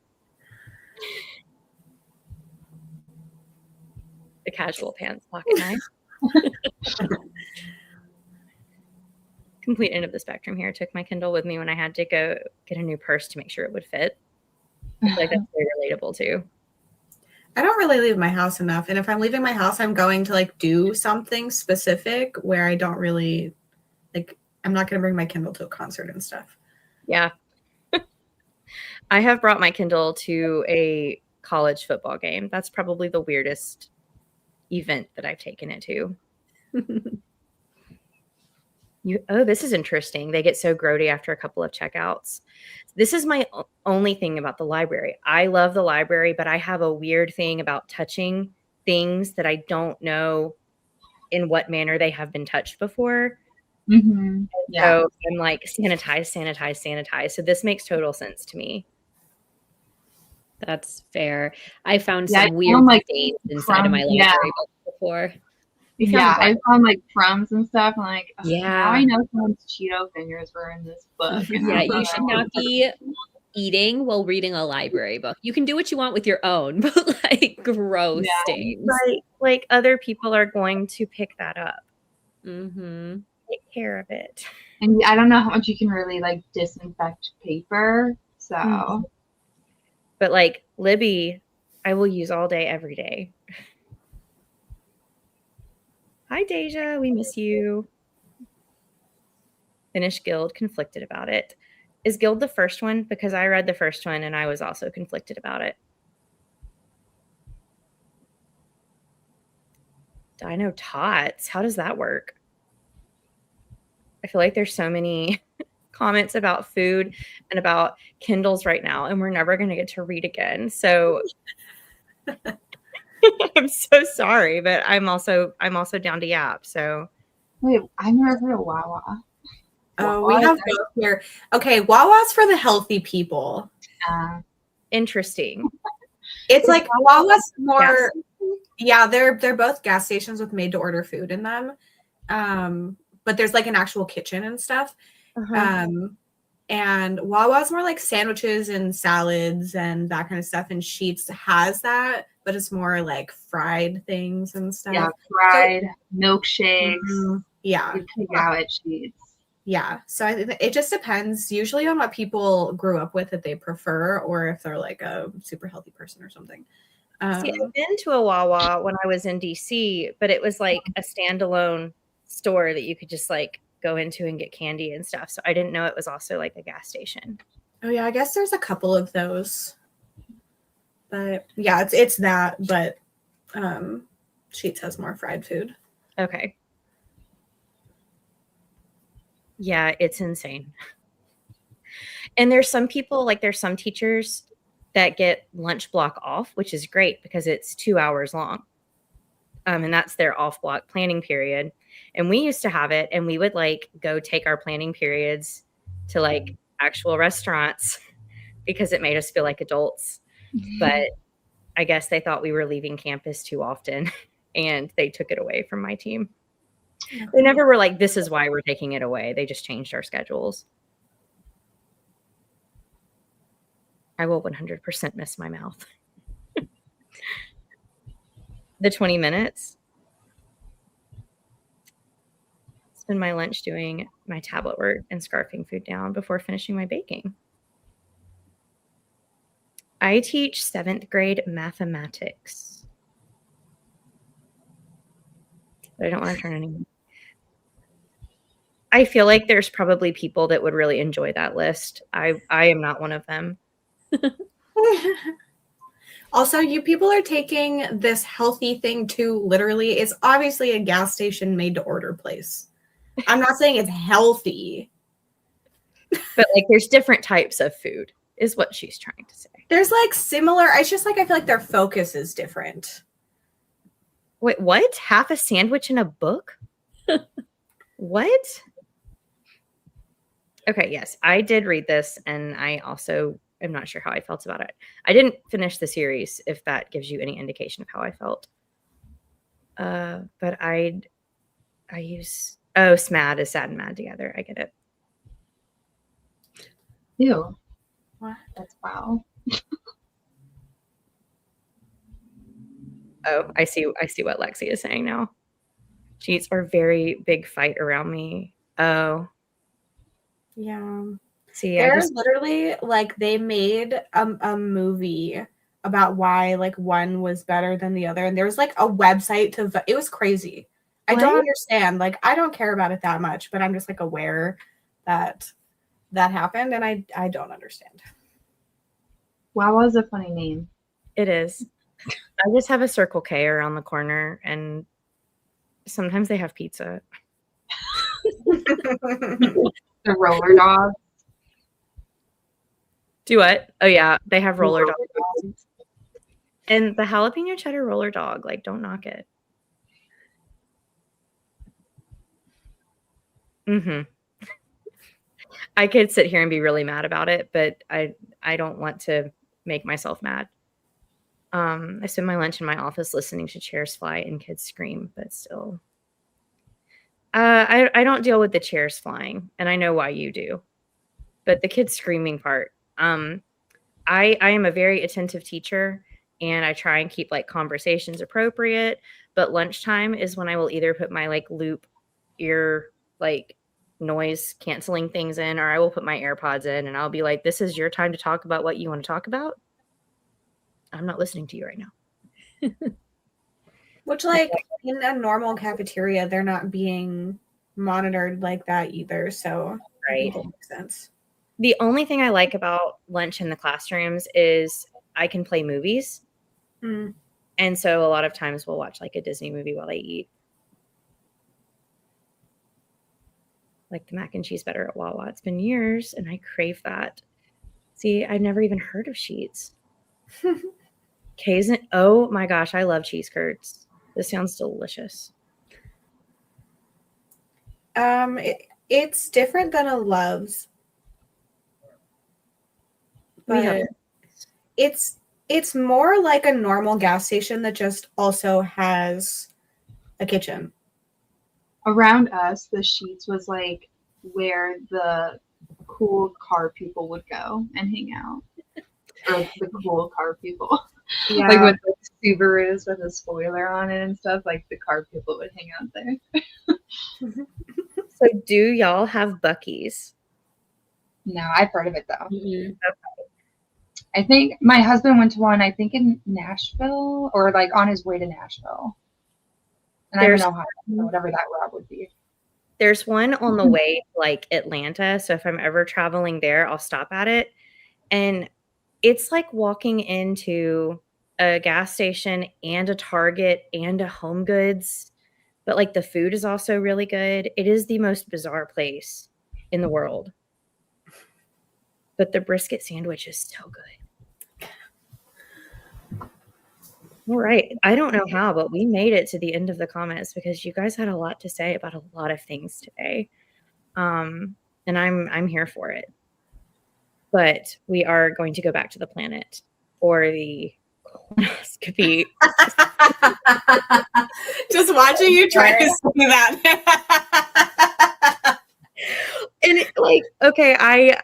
The casual pants pocket knife. Complete end of the spectrum here. Took my Kindle with me when I had to go get a new purse to make sure it would fit. I feel like that's very relatable too. I don't really leave my house enough. And if I'm leaving my house, I'm going to like do something specific where I don't really like, I'm not going to bring my Kindle to a concert and stuff. Yeah. I have brought my Kindle to a college football game. That's probably the weirdest event that I've taken it to. This is interesting. They get so grody after a couple of checkouts. This is my only thing about the library. I love the library, but I have a weird thing about touching things that I don't know in what manner they have been touched before. Mm-hmm. Yeah. So I'm like, sanitize. So this makes total sense to me. That's fair. I found Yeah, some weird stains inside of my library book before. Yeah, I found like crumbs and stuff. I'm like, oh, Yeah. now I know someone's Cheeto fingers were in this book. Yeah, you should not be eating while reading a library book. You can do what you want with your own, but like gross stains. Right. Like other people are going to pick that up. Mm-hmm. Take care of it. And I don't know how much you can really like disinfect paper. So, but like Libby, I will use all day, every day. Hi, Deja. We miss you. Finished Guild, conflicted about it. Is Guild the first one? Because I read the first one and I was also conflicted about it. Dino Tots. How does that work? I feel like there's so many comments about food and about Kindles right now, and we're never going to get to read again. So I'm so sorry, but I'm also down to yap. So wait, I've never heard of Wawa. Oh, we have both here. Okay, Wawa's for the healthy people. Interesting. It's like Wawa's more. Yeah, they're both gas stations with made-to-order food in them, but there's like an actual kitchen and stuff. And Wawa's more like sandwiches and salads and that kind of stuff. And Sheetz has that, but it's more like fried things and stuff. Yeah, fried milkshakes. Yeah, you pick out at Sheetz. Yeah, so it just depends usually on what people grew up with that they prefer, or if they're like a super healthy person or something. See, I've been to a Wawa when I was in DC, but it was like a standalone store that you could just like go into and get candy and stuff. So I didn't know it was also like a gas station. Oh yeah, I guess there's a couple of those. But yeah, it's that, but Sheetz has more fried food. Okay. Yeah, it's insane. And there's some people, like there's some teachers that get lunch block off, which is great because it's 2 hours long. And that's their off block planning period. And we used to have it, and we would like go take our planning periods to like actual restaurants because it made us feel like adults. But I guess they thought we were leaving campus too often and they took it away from my team. They never were like, this is why we're taking it away. They just changed our schedules. I will 100% miss my mouth. The 20 minutes. Spend my lunch doing my tablet work and scarfing food down before finishing my baking. I teach 7th grade mathematics. But I don't want to turn anyone. I feel like there's probably people that would really enjoy that list. I am not one of them. Also, you people are taking this healthy thing too literally. It's obviously a gas station made to order place. I'm not saying it's healthy. But like there's different types of food is what she's trying to say. There's like similar, it's just like I feel like their focus is different. Wait, what? Half a sandwich in a book? What? Okay, yes, I did read this, and I also am not sure how I felt about it. I didn't finish the series, if that gives you any indication of how I felt. But I use SMAD is sad and mad together. I get it. Ew. What? That's wow. Oh, I see what Lexi is saying now. Sheets are very big fight around me. Oh, Yeah. see, I They're just literally like they made a movie about why like one was better than the other, and there was like a website to it was crazy. I don't What? understand. Like I don't care about it that much, but I'm just like aware that that happened, and I don't understand. Wow is a funny name. It is. I just have a Circle K around the corner, and sometimes they have pizza. The roller dog. Do what? Oh yeah, they have roller Roller dog. And the jalapeno cheddar roller dog, like don't knock it. Mhm. I could sit here and be really mad about it, but I don't want to make myself mad. I spend my lunch in my office listening to chairs fly and kids scream, but still. I don't deal with the chairs flying, and I know why you do. But the kids screaming part, I am a very attentive teacher, and I try and keep like conversations appropriate, but lunchtime is when I will either put my like loop ear like noise canceling things in, or I will put my AirPods in and I'll be like, this is your time to talk about what you want to talk about. I'm not listening to you right now. Which like in a normal cafeteria, they're not being monitored like that either. So I think Right. it makes sense. The only thing I like about lunch in the classrooms is I can play movies. Mm. And so a lot of times we'll watch like a Disney movie while I eat. Like the mac and cheese better at Wawa. It's been years and I crave that. See, I've never even heard of Sheets. Kaizen. Oh my gosh, I love cheese curds. This sounds delicious. It's different than a Love's, We have but it's more like a normal gas station that just also has a kitchen. Around us, the Sheets was like where the cool car people would go and hang out. Or the cool car people. Yeah. Like with the Subarus with a spoiler on it and stuff, like the car people would hang out there. So do y'all have Buc-ee's? No, I've heard of it though. Mhm. I think my husband went to one, I think in Nashville or like on his way to Nashville. And I'm in There's Ohio, so whatever that route would be. There's one on the way to like Atlanta. So if I'm ever traveling there, I'll stop at it. And it's like walking into a gas station and a Target and a Home Goods, but like the food is also really good. It is the most bizarre place in the world. But the brisket sandwich is so good. All right. I don't know how, but we made it to the end of the comments because you guys had a lot to say about a lot of things today. And I'm here for it. But we are going to go back to the planet or the colonoscopy. Just watching you try to say that. And like, okay, I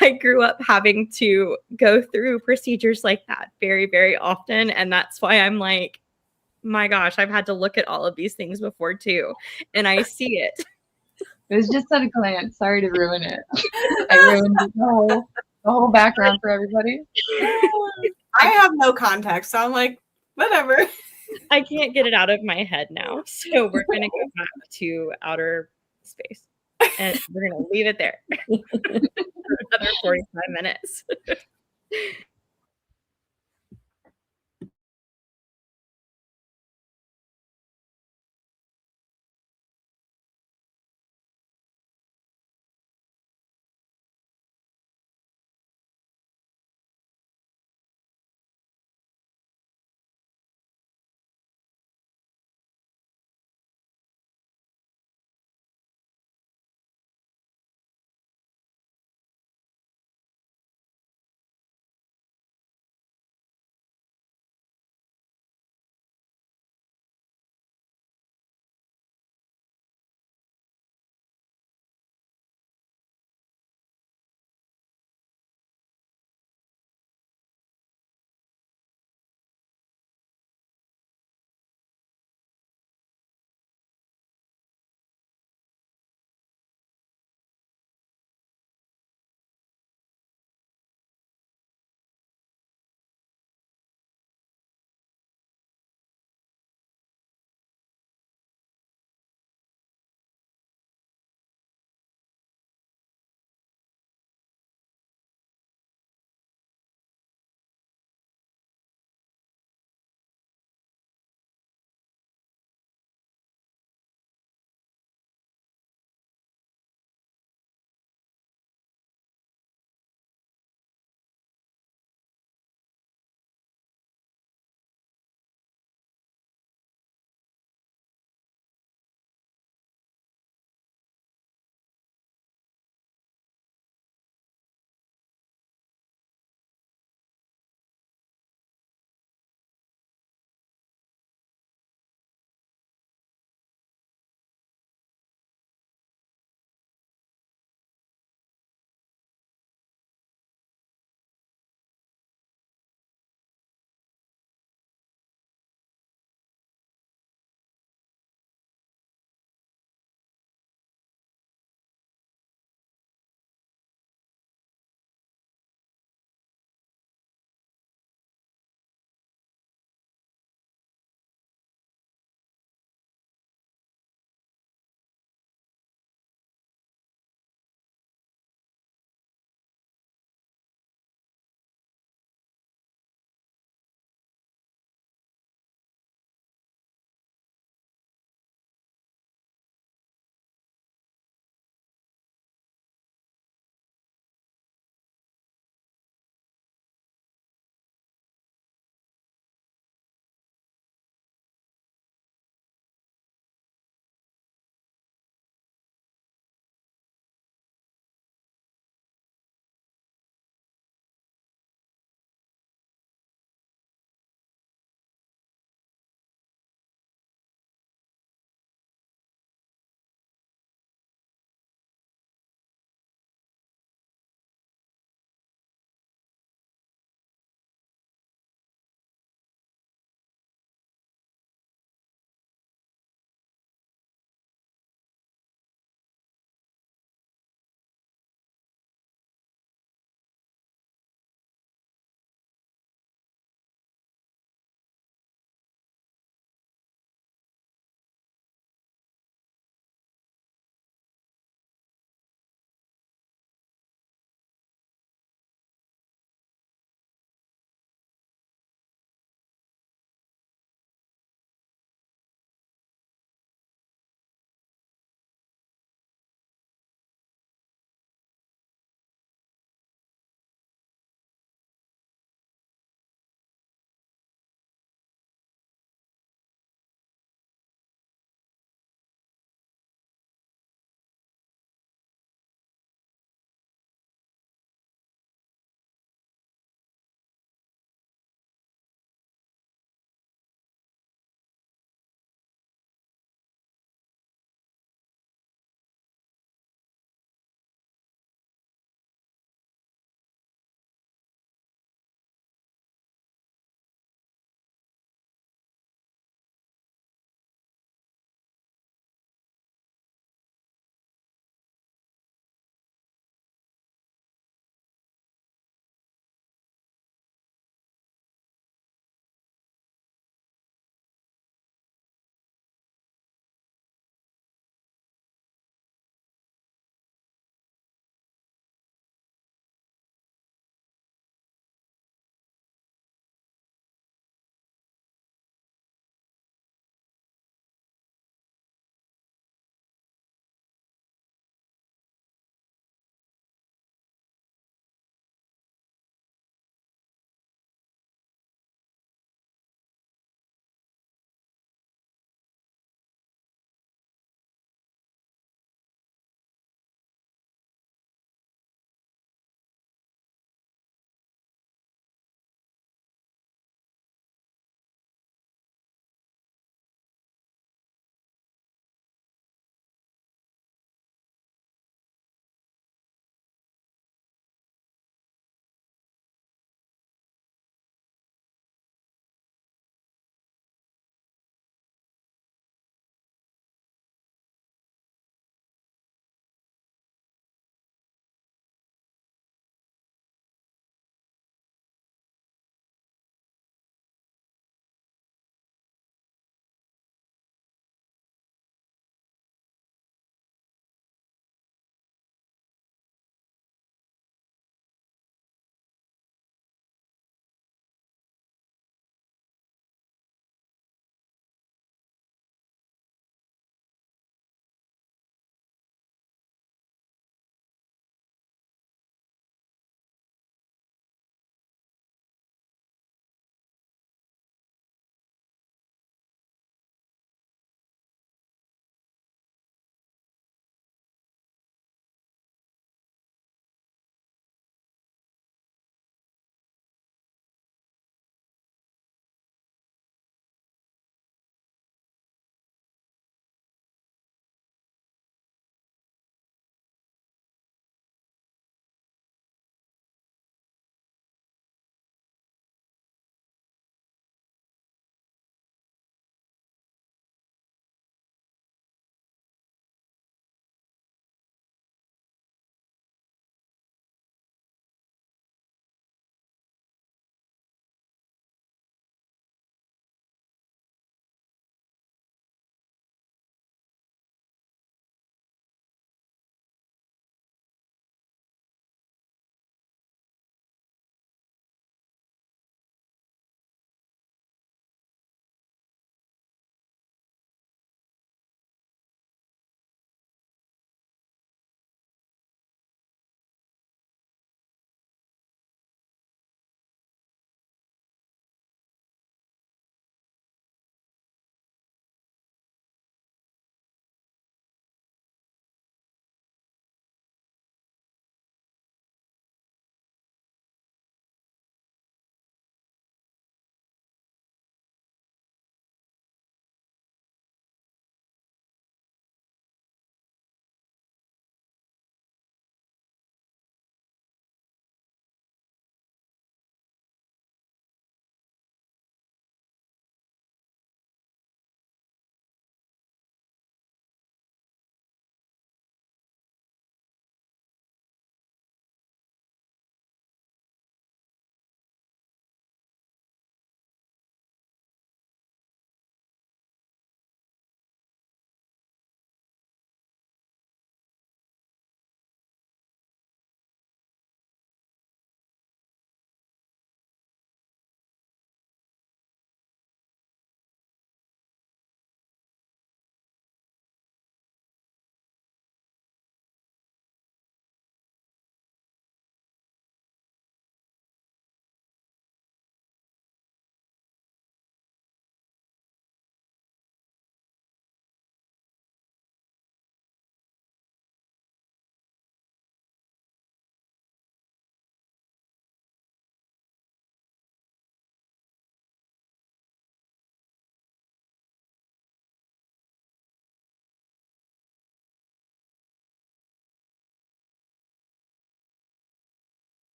I grew up having to go through procedures like that very, very often. And that's why I'm like, my gosh, I've had to look at all of these things before too. And I see it. It was just at a glance. Sorry to ruin it. I ruined the whole background for everybody. I have no context, so I'm like, whatever. I can't get it out of my head now. So we're going to go back to outer space. And we're going to leave it there for another 45 minutes.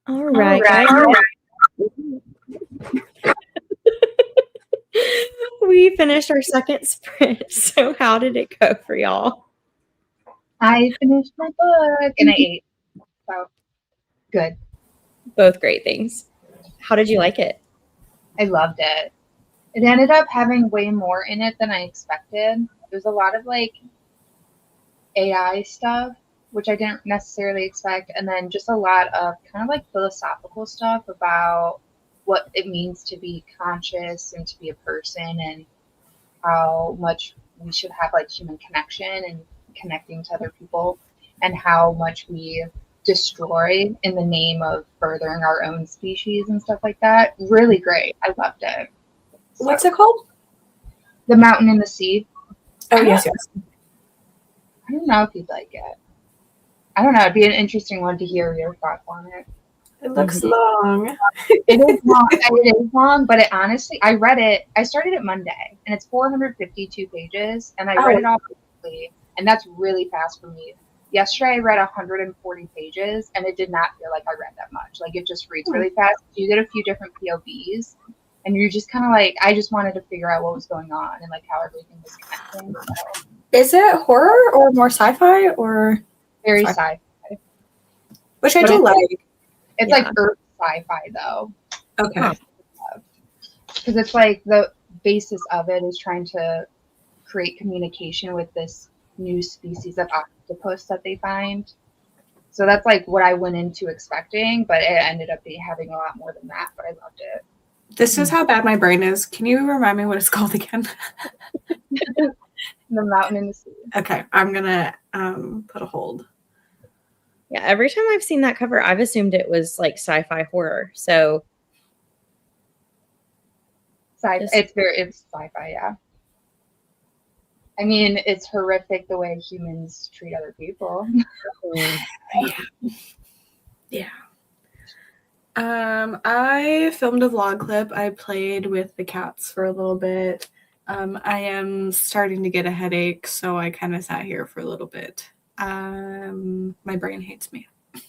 All right. We finished our second sprint. So how did it go for y'all? I finished my book and I ate. So good. Both great things. How did you like it? I loved it. It ended up having way more in it than I expected. There's a lot of like AI stuff, which I didn't necessarily expect, and then just a lot of kind of like philosophical stuff about what it means to be conscious and to be a person, and how much we should have like human connection and connecting to other people, and how much we destroy in the name of furthering our own species and stuff like that. Really great. I loved it. So, What's it called? The Mountain and the Sea. Oh, yes. I don't know if you'd like it. I don't know. It'd be an interesting one to hear your thoughts on it. It looks long. It is long. It is long, but it honestly, I read it. I started it Monday, and it's 452 pages, and I read it all quickly, and that's really fast for me. Yesterday, I read 140 pages, and it did not feel like I read that much. Like, it just reads really fast. You get a few different POVs, and you're just kind of like, I just wanted to figure out what was going on and like how everything was connecting. So, Is it horror or more sci-fi or very Sci-fi. sci-fi. which I But do like? It's Yeah. like Earth sci-fi though, Okay. because it's like the basis of it is trying to create communication with this new species of octopus that they find. So that's like what I went into expecting, but it ended up having a lot more than that. But I loved it. This is how bad my brain is. Can you remind me what it's called again? The Mountain and the Sea. Okay, I'm gonna put a hold. Yeah, every time I've seen that cover, I've assumed it was like sci-fi horror. So It's sci-fi, yeah. I mean, it's horrific the way humans treat other people. Yeah. I filmed a vlog clip. I played with the cats for a little bit. I am starting to get a headache, so I kind of sat here for a little bit. My brain hates me. I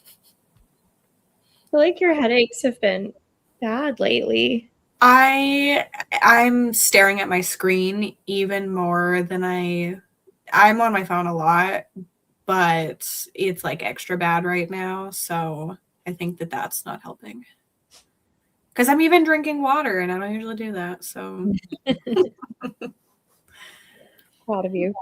feel like your headaches have been bad lately. I'm staring at my screen even more than I'm on my phone a lot, but it's like extra bad right now, so I think that that's not helping. Because I'm even drinking water, and I don't usually do that, so. Proud of you.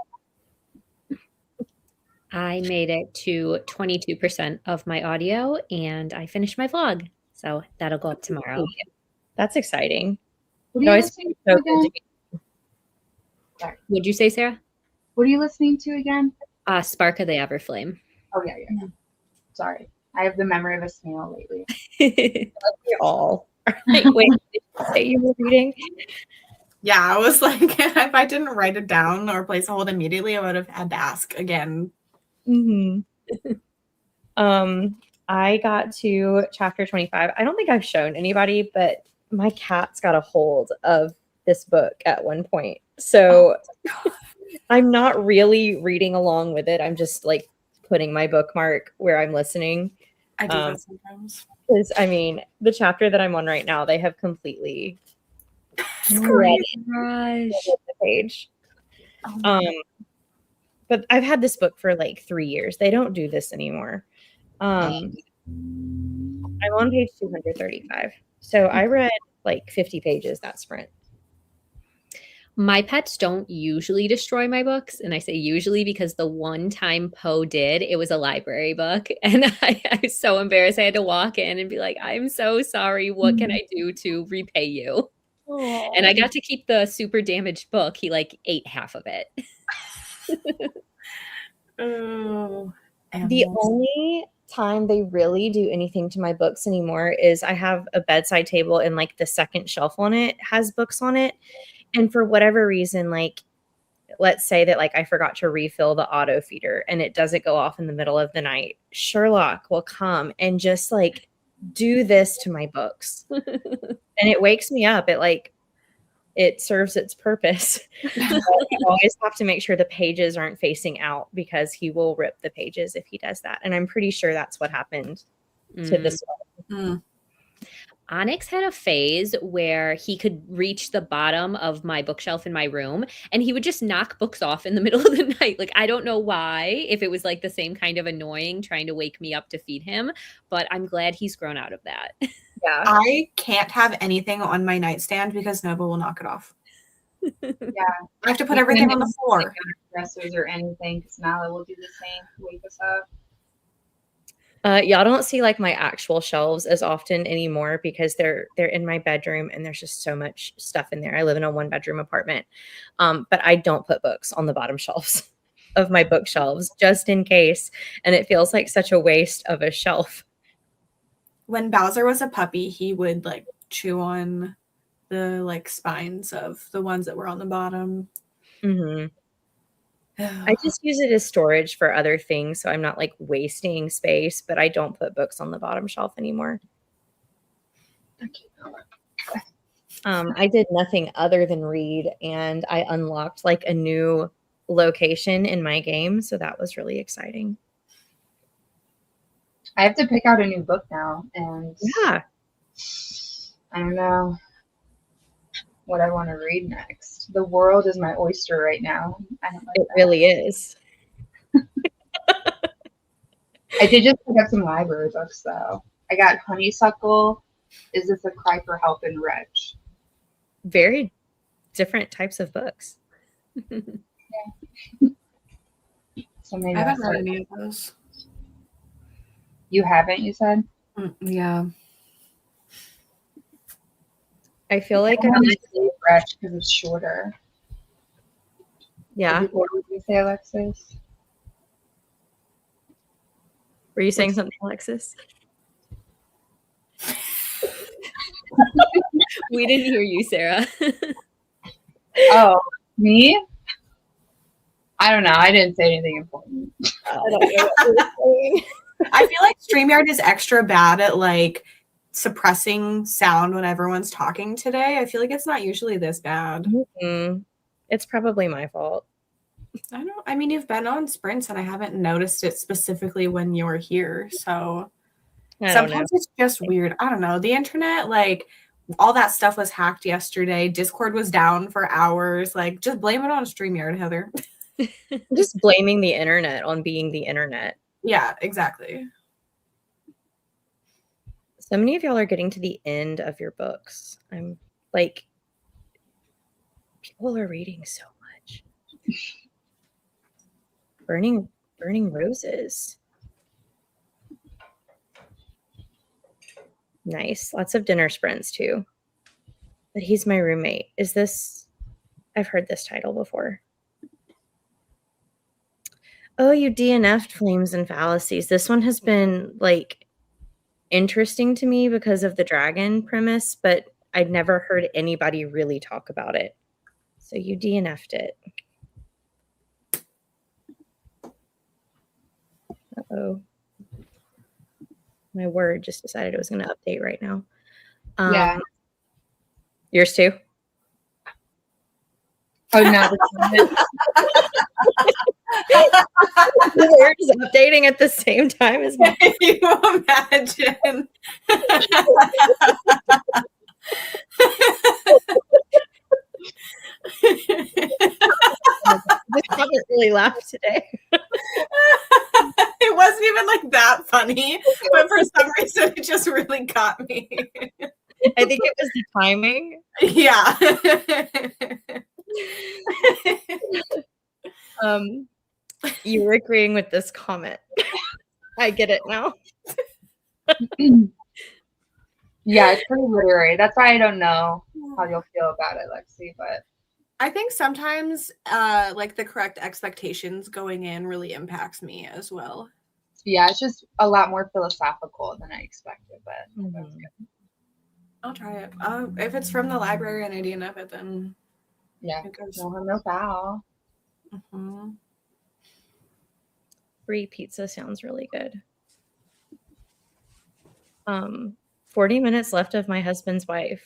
I made it to 22% of my audio and I finished my vlog. So that'll go up tomorrow. That's exciting. What It are you always listening so to good again? to What'd you say, Sarah? What are you listening to again? Spark of the Everflame. Oh, yeah. Sorry. I have the memory of a snail lately. we all. Like, wait, did you say you were reading? Yeah, I was like, if I didn't write it down or place a hold immediately, I would have had to ask again. Mm-hmm. I got to chapter 25. I don't think I've shown anybody, but my cat's got a hold of this book at one point. So I'm not really reading along with it. I'm just like putting my bookmark where I'm listening. I do that sometimes. Because I mean, the chapter that I'm on right now, they have completely Gosh. the page. But I've had this book for like 3 years. They don't do this anymore. I'm on page 235. So I read like 50 pages that sprint. My pets don't usually destroy my books. And I say usually because the one time Poe did, it was a library book. And I was so embarrassed. I had to walk in and be like, I'm so sorry. What can I do to repay you? Aww. And I got to keep the super damaged book. He like ate half of it. Oh, The only time they really do anything to my books anymore is I have a bedside table and like the second shelf on it has books on it. And for whatever reason, like, let's say that like I forgot to refill the auto feeder and it doesn't go off in the middle of the night. Sherlock will come and just like do this to my books. And it wakes me up. It serves its purpose. I always have to make sure the pages aren't facing out because he will rip the pages if he does that. And I'm pretty sure that's what happened to this one. Mm. Onyx had a phase where he could reach the bottom of my bookshelf in my room and he would just knock books off in the middle of the night. Like, I don't know why, if it was like the same kind of annoying trying to wake me up to feed him, but I'm glad he's grown out of that. Yeah. I can't have anything on my nightstand because Nova will knock it off. Yeah. I have to put everything on the floor. Dressers or anything, because Nala will do the same. Wake us up. Y'all don't see like my actual shelves as often anymore because they're in my bedroom and there's just so much stuff in there. I live in a 1-bedroom apartment. But I don't put books on the bottom shelves of my bookshelves just in case. And it feels like such a waste of a shelf. When Bowser was a puppy, he would like chew on the like spines of the ones that were on the bottom. Mm-hmm. I just use it as storage for other things, so I'm not like wasting space, but I don't put books on the bottom shelf anymore. I did nothing other than read, and I unlocked like a new location in my game, so that was really exciting. I have to pick out a new book now, and Yeah. I don't know what I want to read next. The world is my oyster right now. I don't like It that. really is. I did just pick up some library books though. I got Honeysuckle. Is This a Cry for Help in Wretch? Very different types of books. So maybe I I'll haven't start- read any of those. You haven't, you said? Yeah. I feel like I want to say Wretch because it's shorter. yeah. What would you say, Alexis? Were you saying something, Alexis? We didn't hear you, Sarah. Oh, me? I don't know. I didn't say anything important. I don't know what you were saying. I feel like StreamYard is extra bad at like suppressing sound when everyone's talking today. I feel like it's not usually this bad. It's probably my fault. I mean, you've been on sprints and I haven't noticed it specifically when you're here. So I don't know. sometimes it's just weird. I don't know. The internet, like all that stuff was hacked yesterday. Discord was down for hours. Like just blame it on StreamYard, Heather. I'm just blaming the internet on being the internet. Yeah, exactly. So many of y'all are getting to the end of your books. I'm like, people are reading so much. Burning Roses. Nice. Lots of dinner sprints too. But he's my roommate. Is this? I've heard this title before. Oh, you DNF'd Flames and Fallacies. This one has been like interesting to me because of the dragon premise, but I'd never heard anybody really talk about it. So you DNF'd it. Uh-oh. My Word just decided it was going to update right now. Yeah. Yours too? Oh, no. The Word is updating at the same time as mine. Can you imagine? I haven't really laughed today. It wasn't even like that funny, but for some reason it just really got me. I think it was the timing. Yeah. You were agreeing with this comment. I get it now. Yeah, it's pretty literary. That's why I don't know how you'll feel about it, Lexi, but I think sometimes like the correct expectations going in really impacts me as well. yeah, it's just a lot more philosophical than I expected, but that's good. I'll try it. If it's from the library and I DNF it, then Yeah, it goes. no harm, no foul. Mhm. Free pizza sounds really good. 40 minutes left of My Husband's Wife.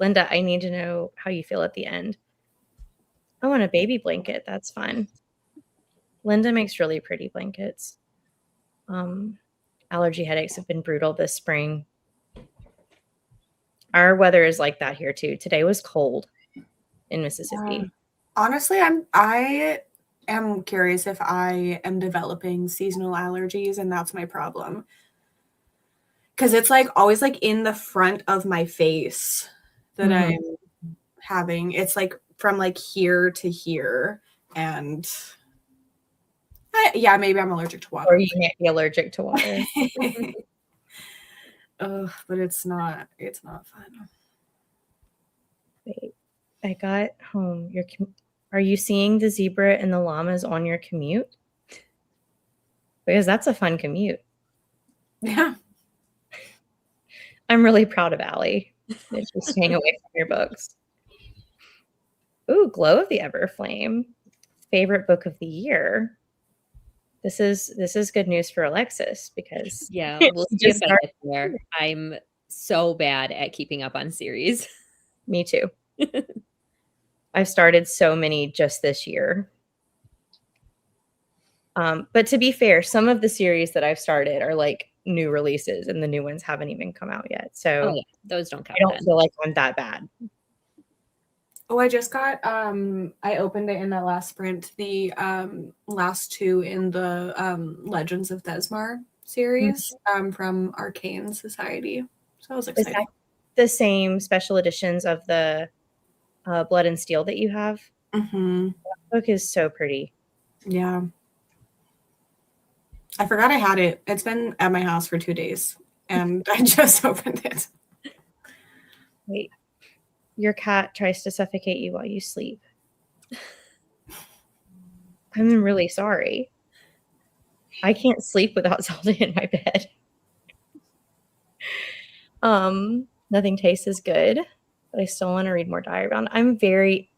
Linda, I need to know how you feel at the end. I want a baby blanket. That's fun. Linda makes really pretty blankets. Allergy headaches have been brutal this spring. Our weather is like that here too. Today was cold in Mississippi. Honestly, I am curious if I am developing seasonal allergies, and that's my problem. Because it's like always like in the front of my face that I'm having. It's like from like here to here, and yeah, maybe I'm allergic to water. Or you might be allergic to water. But it's not fun. Wait, I got home. Are you seeing the zebra and the llamas on your commute? Because that's a fun commute. Yeah. I'm really proud of Allie that she's staying away from your books. Ooh, Glow of the Everflame. Favorite book of the year. This is good news for Alexis because Yeah, we'll see if I get there. I'm so bad at keeping up on series. Me too. I've started so many just this year. But to be fair, some of the series that I've started are like new releases and the new ones haven't even come out yet. So those don't count. I don't feel like I'm that bad. Oh, I just got I opened it in that last sprint, the last two in the Legends of Thesmar series from Arcane Society. So I was excited. Is that the same special editions of the Blood and Steel that you have? Mm-hmm. That book is so pretty. Yeah. I forgot I had it. It's been at my house for 2 days, and I just opened it. Wait. Your cat tries to suffocate you while you sleep. I'm really sorry. I can't sleep without Zelda in my bed. Nothing Tastes as Good, but I still want to read more Diary Bound. I'm very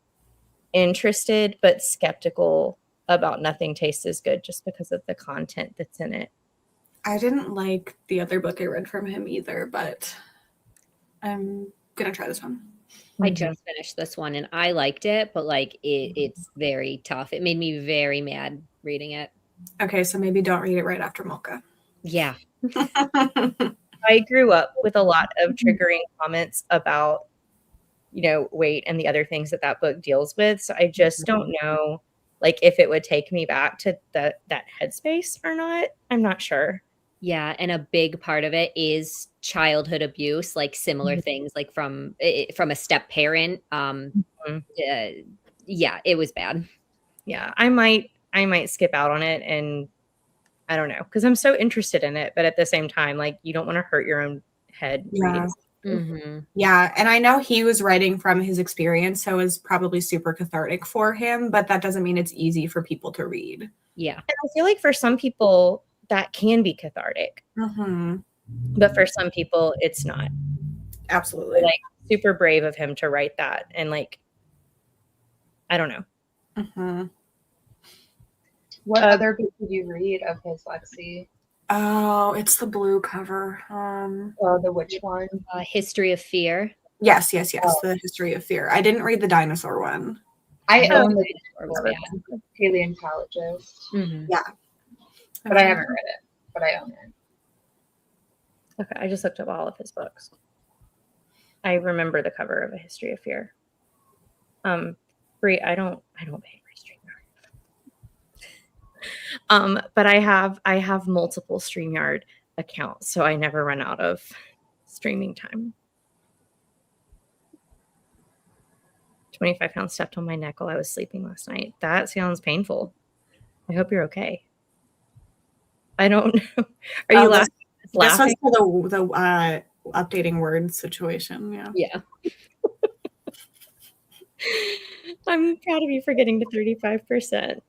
interested but skeptical about Nothing Tastes as Good just because of the content that's in it. I didn't like the other book I read from him either, but I'm gonna try this one. I just finished this one and I liked it, but like it's very tough. It made me very mad reading it. Okay, so maybe don't read it right after Molka. Yeah. I grew up with a lot of triggering comments about, weight and the other things that book deals with. So I just don't know, like, if it would take me back to that headspace or not. I'm not sure. Yeah, and a big part of it is childhood abuse, like similar things, like from a step parent. Yeah, it was bad. Yeah, I might skip out on it, and I don't know, because I'm so interested in it, but at the same time, like, you don't want to hurt your own head. Yeah. Mm-hmm. Yeah, and I know he was writing from his experience, so it was probably super cathartic for him, but that doesn't mean it's easy for people to read. Yeah. And I feel like for some people that can be cathartic, but for some people it's not. Absolutely. Like, super brave of him to write that, and like, I don't know. What other book did you read of his, Lexi? Oh, it's the blue cover. The which one? History of Fear. Yes. The History of Fear. I didn't read the dinosaur one. I own the Paleontologist. Yeah. But I haven't read it, but I own it. Okay, I just looked up all of his books. I remember the cover of A History of Fear. Brie, I don't pay for StreamYard. But I have multiple StreamYard accounts, so I never run out of streaming time. 25 pounds stepped on my neck while I was sleeping last night. That sounds painful. I hope you're okay. I don't know. Are you laughing? This was for the updating word situation. Yeah. I'm proud of you for getting to 35%.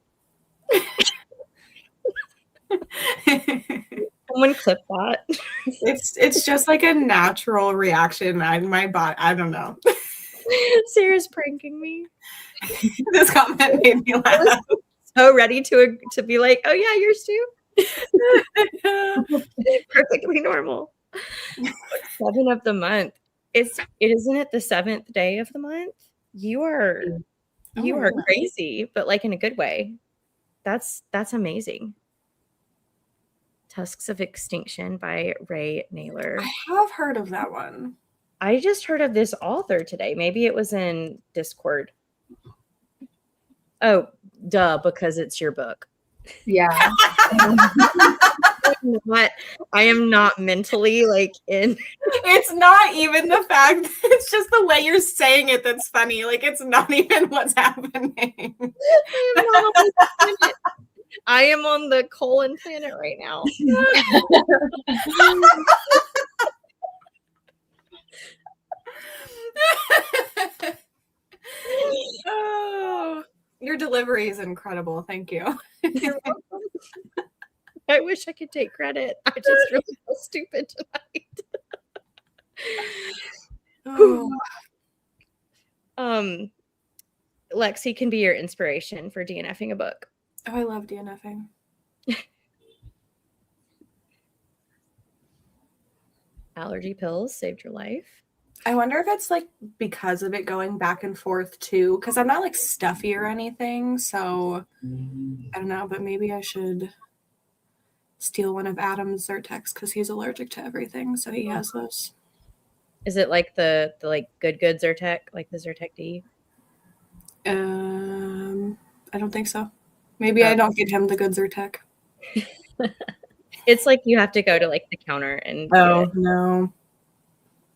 Someone clip that. It's just like a natural reaction. My body, I don't know. Sarah's pranking me. This comment made me laugh. So ready to be like, oh yeah, yours too. Perfectly normal. 7 of the month. Isn't it the 7th day of the month? You are crazy, but like in a good way. That's amazing. Tusks of Extinction by Ray Naylor. I have heard of that one. I just heard of this author today. Maybe it was in Discord. Oh, duh, because it's your book. Yeah. I am not mentally like in. It's not even the fact. It's just the way you're saying it that's funny. Like it's not even what's happening. I am on the colon planet right now. Oh, your delivery is incredible. Thank you. I wish I could take credit. I just really feel stupid tonight. Oh. Lexi can be your inspiration for DNFing a book. Oh, I love DNFing. Allergy pills saved your life. I wonder if it's like because of it going back and forth too, because I'm not like stuffy or anything. So I don't know, but maybe I should steal one of Adam's Zyrtecs because he's allergic to everything. So he has those. Is it like the like good Zyrtec, like the Zyrtec D? I don't think so. Maybe I don't get him the good Zyrtec. It's like you have to go to like the counter and. Oh no.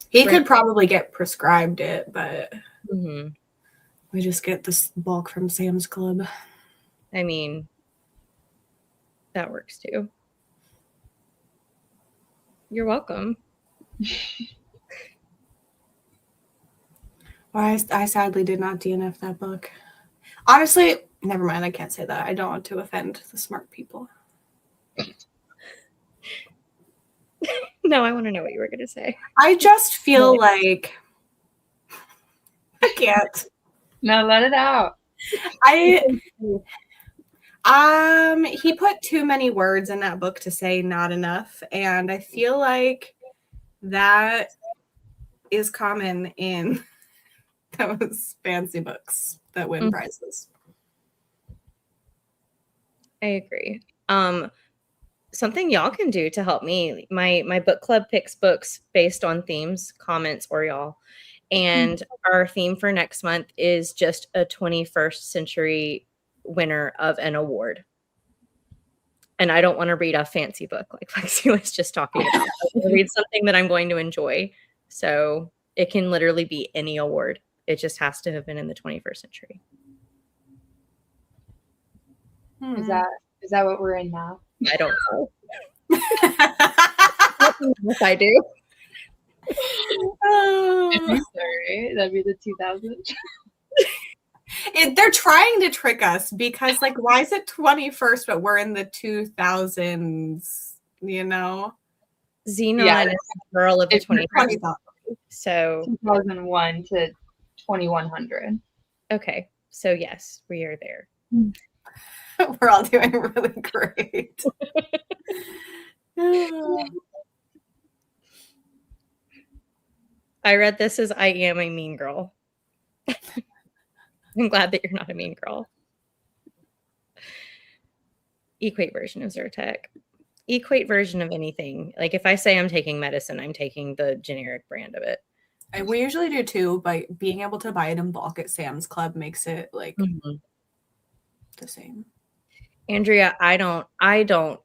He could probably get prescribed it, but we just get this bulk from Sam's Club. I mean, that works too. You're welcome. Well, I sadly did not DNF that book. Honestly, never mind. I can't say that. I don't want to offend the smart people. No, I want to know what you were going to say. I just feel like I can't. No, let it out. He put too many words in that book to say not enough, and I feel like that is common in those fancy books that win prizes. I agree. Something y'all can do to help me. My book club picks books based on themes, comments, or y'all. And our theme for next month is just a 21st century winner of an award. And I don't want to read a fancy book like Lexi was just talking about. I want to read something that I'm going to enjoy. So it can literally be any award. It just has to have been in the 21st century. Is that what we're in now? I don't know. Yes, I do. Sorry, that'd be the 2000s. They're trying to trick us because, like, why is it 21st, but we're in the 2000s, you know? Xenon is the girl of the 21st. So 2001 to 2100. Okay. So yes, we are there. We're all doing really great. I read this as I am a mean girl. I'm glad that you're not a mean girl. Equate version of Zyrtec. Equate version of anything. Like if I say I'm taking medicine, I'm taking the generic brand of it. We usually do too, but being able to buy it in bulk at Sam's Club makes it like the same. Andrea, I don't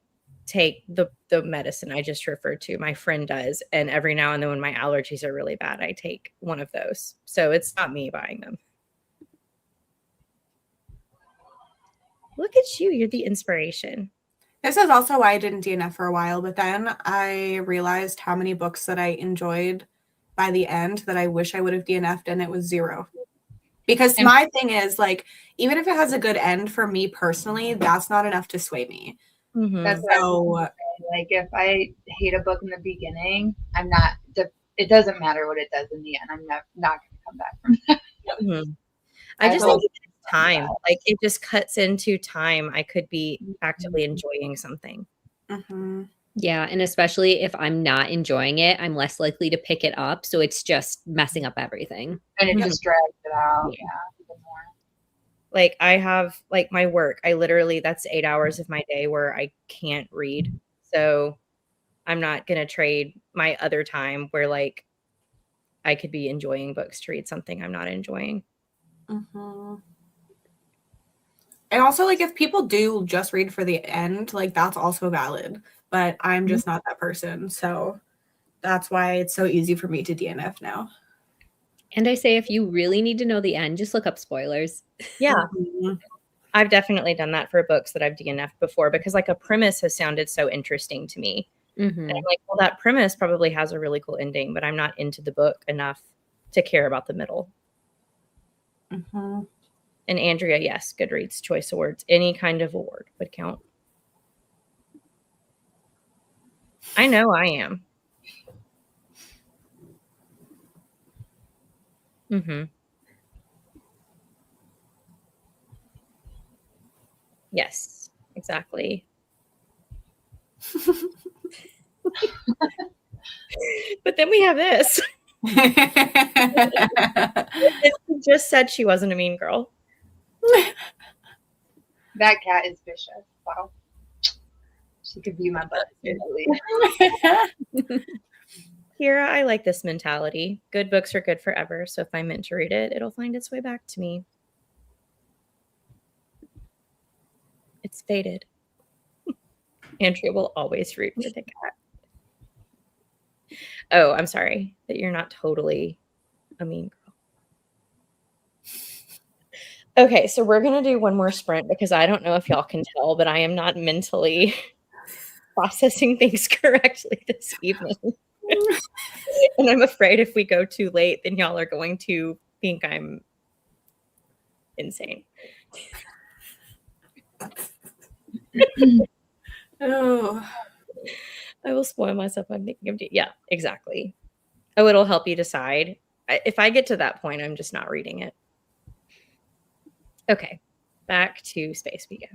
take the medicine I just referred to. My friend does. And every now and then when my allergies are really bad, I take one of those. So it's not me buying them. Look at you. You're the inspiration. This is also why I didn't DNF for a while, but then I realized how many books that I enjoyed by the end that I wish I would have DNF'd, and it was 0. Because my thing is, like, even if it has a good end for me personally, that's not enough to sway me. That's so, like, if I hate a book in the beginning, I'm not, it doesn't matter what it does in the end. I'm not going to come back from that. I just think it's time. Like, it just cuts into time. I could be actively enjoying something. Yeah, and especially if I'm not enjoying it, I'm less likely to pick it up. So it's just messing up everything. And it just drags it out. Yeah. Even more. Like I have like my work. I literally, that's 8 hours of my day where I can't read. So I'm not going to trade my other time where like I could be enjoying books to read something I'm not enjoying. Mhm. And also, like, if people do just read for the end, like, that's also valid. But I'm just not that person. So that's why it's so easy for me to DNF now. And I say, if you really need to know the end, just look up spoilers. Yeah. Mhm. I've definitely done that for books that I've DNF'd before because like a premise has sounded so interesting to me. And I'm like, well, that premise probably has a really cool ending, but I'm not into the book enough to care about the middle. Mhm. And Andrea, yes, Goodreads Choice Awards, any kind of award would count. I know I am. Mm-hmm. Yes, exactly. But then we have this. She just said she wasn't a mean girl. That cat is vicious. Wow. She could be my butt easily. Kira, I like this mentality. Good books are good forever. So if I'm meant to read it, it'll find its way back to me. It's fated. Andrea will always root for the cat. Oh, I'm sorry that you're not totally a mean girl. Okay, so we're going to do one more sprint because I don't know if y'all can tell, but I am not mentally processing things correctly this evening. And I'm afraid if we go too late, then y'all are going to think I'm insane. Oh. I will spoil myself by thinking of yeah, exactly. Oh, it'll help you decide. If I get to that point, I'm just not reading it. Okay, back to space we go.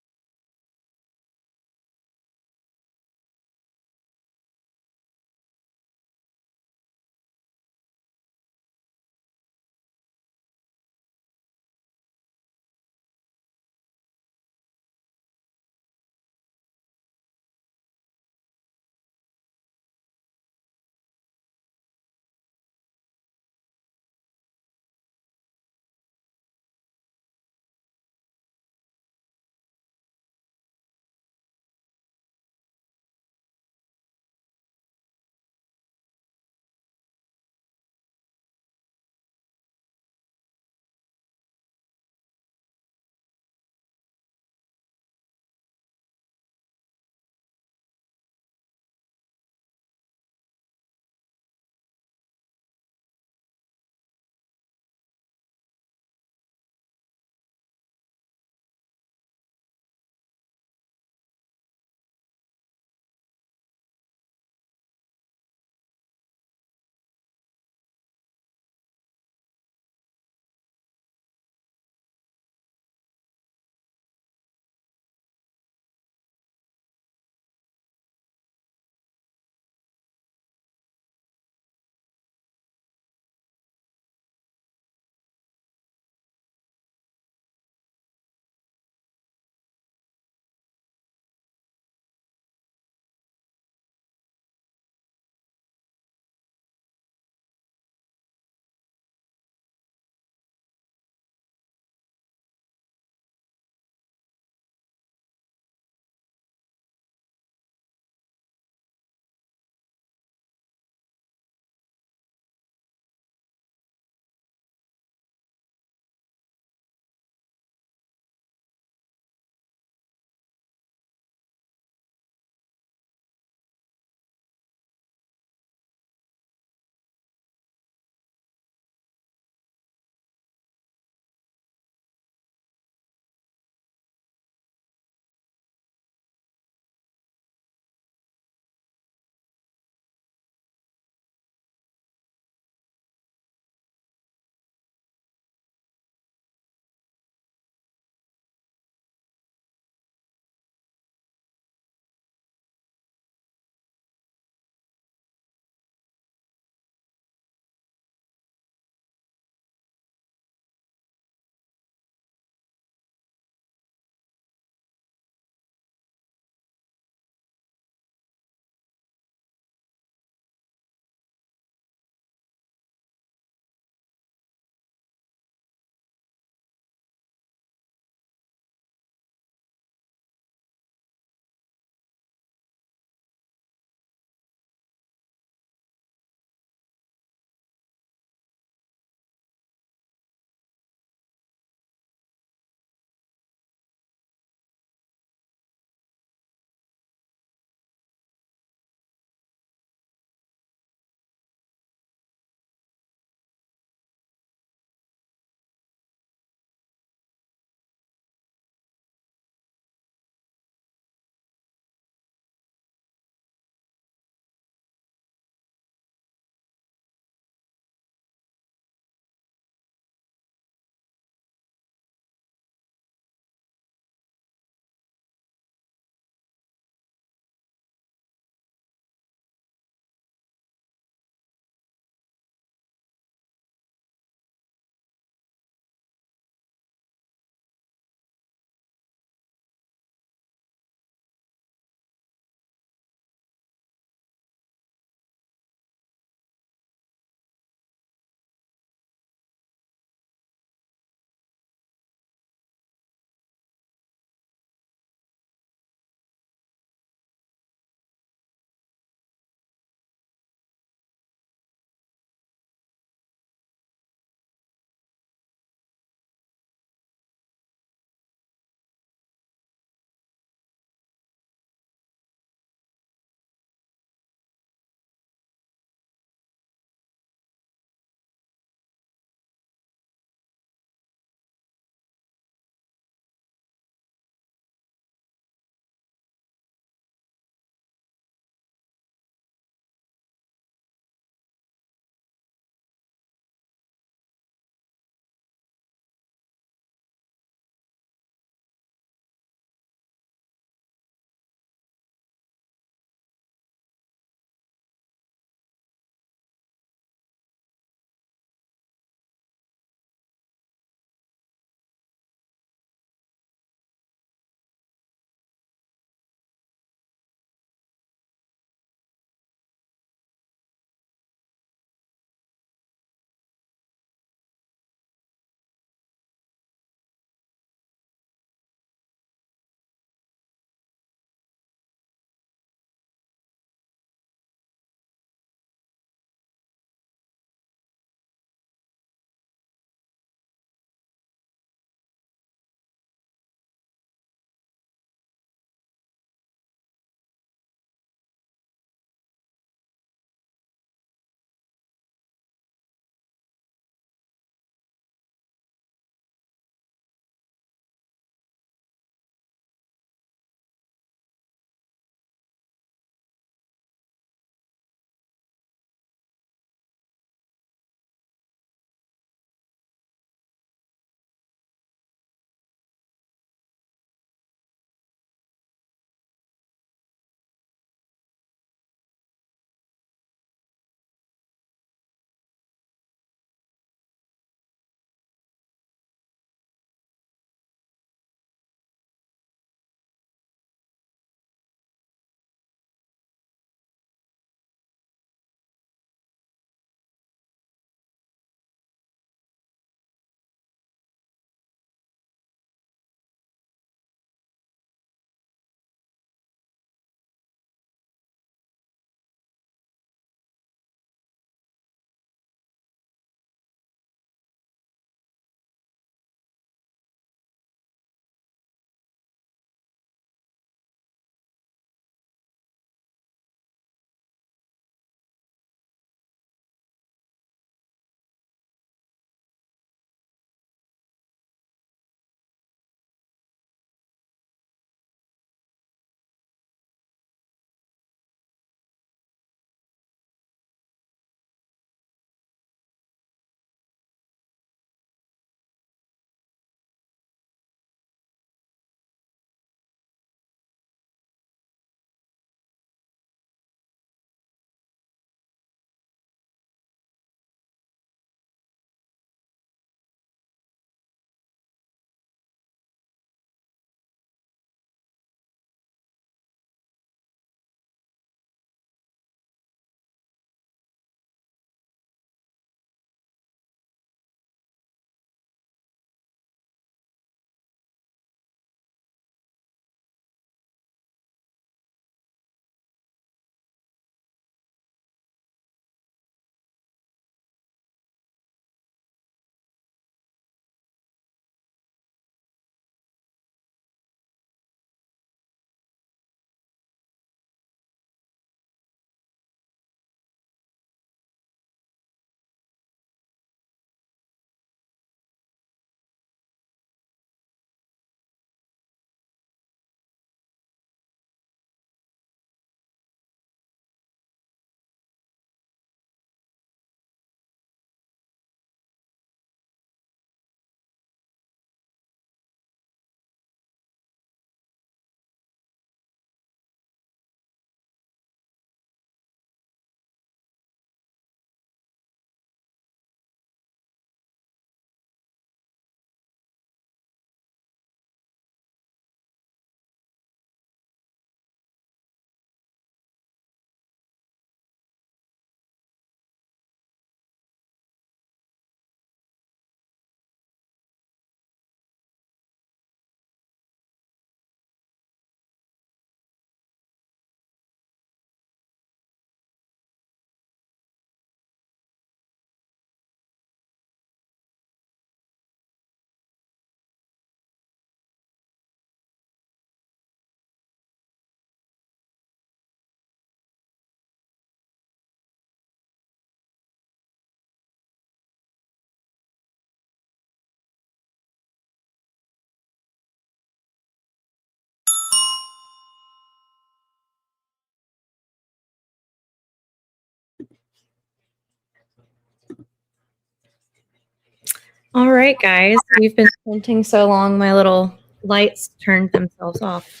All right, guys. We've been printing so long, my little lights turned themselves off.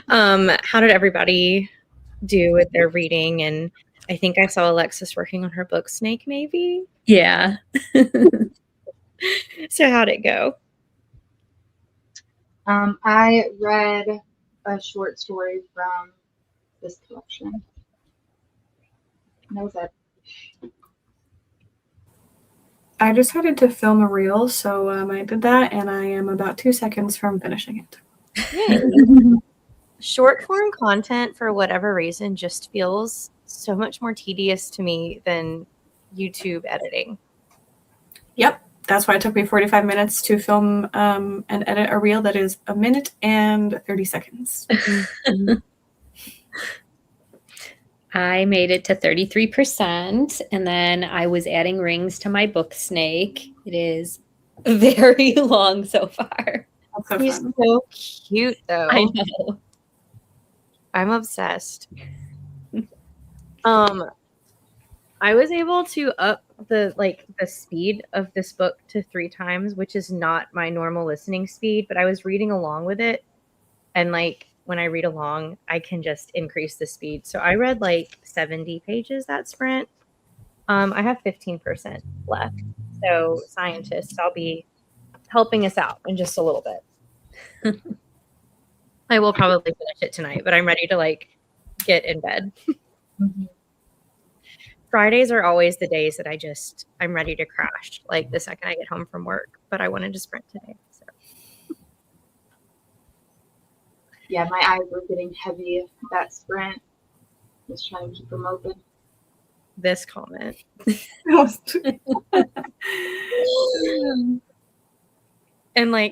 How did everybody do with their reading? And I think I saw Alexis working on her book Snake, maybe. Yeah. So how'd it go? I read a short story from this collection. And that was it. I decided to film a reel, so I did that, and I am about 2 seconds from finishing it. Yay. Short form content, for whatever reason, just feels so much more tedious to me than YouTube editing. Yep, that's why it took me 45 minutes to film and edit a reel that is 1 minute and 30 seconds. I made it to 33%, and then I was adding rings to my book Snake. It is very long so far. That's so He's fun. so cute, though. I know. I'm obsessed. I was able to up the speed of this book to 3 times, which is not my normal listening speed, but I was reading along with it, and when I read along, I can just increase the speed. So I read 70 pages that sprint. I have 15% left. So scientists, I'll be helping us out in just a little bit. I will probably finish it tonight, but I'm ready to get in bed. Fridays are always the days that I'm ready to crash, the second I get home from work, but I wanted to sprint today. So. Yeah, my eyes were getting heavy that sprint. Just trying to keep them open. This comment. And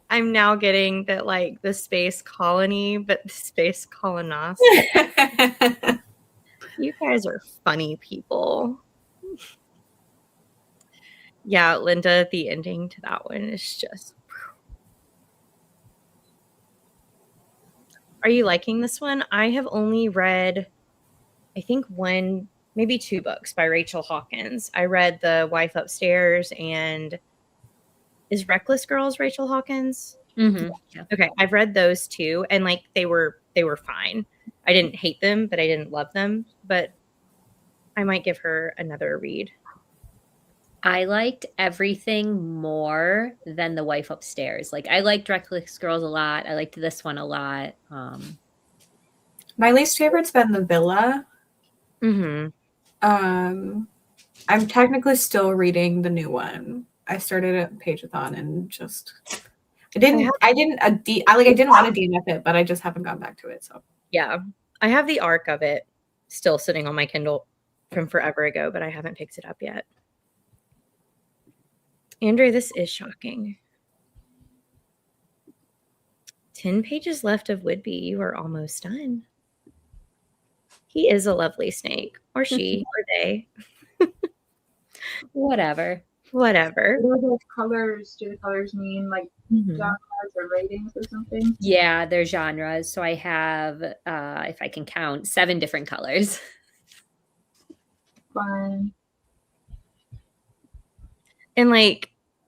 I'm now getting that the space colony, but the space colonoscopy. You guys are funny people. Yeah, Linda, the ending to that one is just. Are you liking this one? I have only read, I think 1, maybe 2 books by Rachel Hawkins. I read The Wife Upstairs and is Reckless Girls Rachel Hawkins? Mm-hmm. Yeah. Okay, I've read those 2, and they were fine. I didn't hate them, but I didn't love them. But I might give her another read. I liked everything more than The Wife Upstairs. I liked Reckless Girls a lot. I liked this one a lot. My least favorite's been The Villa. Mm-hmm. I'm technically still reading the new one. I started at Pageathon and just I didn't want to DNF it, but I just haven't gone back to it. So yeah, I have the arc of it still sitting on my Kindle from forever ago, but I haven't picked it up yet. Andrew, this is shocking. 10 pages left of Woodby. You are almost done. He is a lovely snake, or she, or they. Whatever. What are those colors? Do the colors mean genres or ratings or something? Yeah, they're genres. So I have, if I can count, 7 different colors. Fun. And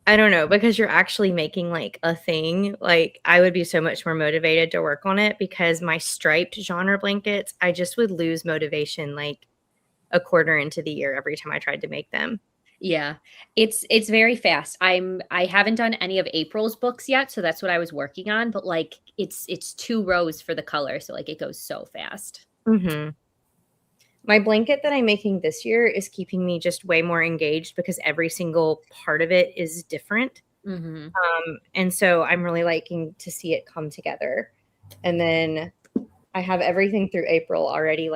I don't know, because you're actually making a thing. I would be so much more motivated to work on it, because my striped genre blankets, I just would lose motivation a quarter into the year every time I tried to make them. Yeah, it's very fast. I haven't done any of April's books yet, so that's what I was working on. But it's 2 rows for the color, so it goes so fast. Mm-hmm. My blanket that I'm making this year is keeping me just way more engaged, because every single part of it is different. Mm-hmm. And so I'm really liking to see it come together. And then I have everything through April already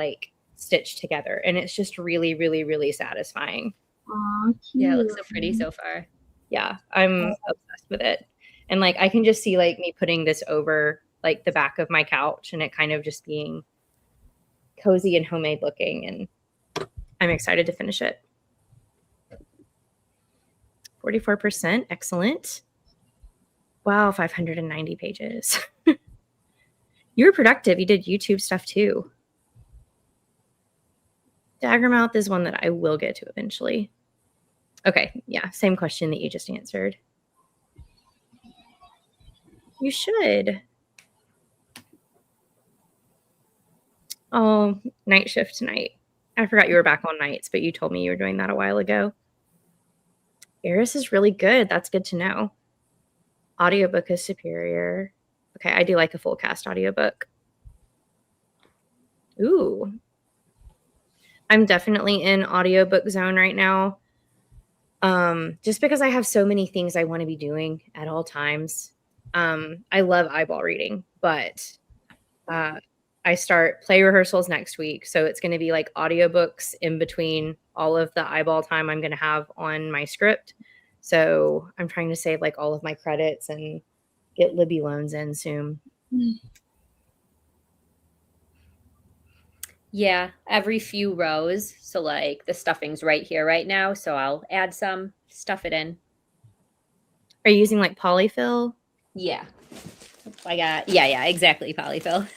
stitched together, and it's just really, really, really satisfying. Aw, Yeah, it looks so pretty so far. Yeah, I'm obsessed with it. And I can just see me putting this over the back of my couch, and it kind of just being cozy and homemade looking, and I'm excited to finish it. 44%, excellent. Wow, 590 pages. You were productive. You did YouTube stuff too. Daggermouth is one that I will get to eventually. Okay. Yeah. Same question that you just answered. You should. Oh, night shift tonight. I forgot you were back on nights, but you told me you were doing that a while ago. Eris is really good. That's good to know. Audiobook is superior. Okay, I do like a full cast audiobook. Ooh. I'm definitely in audiobook zone right now. Just because I have so many things I want to be doing at all times. I love eyeball reading, but I start play rehearsals next week. So it's going to be like audiobooks in between all of the eyeball time I'm going to have on my script. So I'm trying to save like all of my credits and get Libby loans in soon. Yeah, every few rows. So like the stuffing's right here right now. So I'll add some, stuff it in. Are you using like polyfill? Yeah. I got, yeah, exactly, polyfill.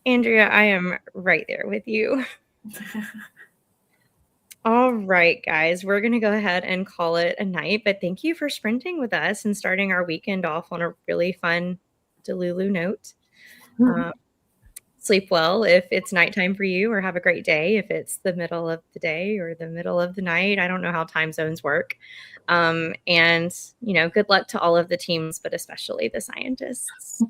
Andrea, I am right there with you. All right, guys, we're going to go ahead and call it a night, but thank you for sprinting with us and starting our weekend off on a really fun Delulu note. Sleep well if it's nighttime for you, or have a great day if it's the middle of the day or the middle of the night. I don't know how time zones work. And, you know, good luck to all of the teams, but especially the scientists.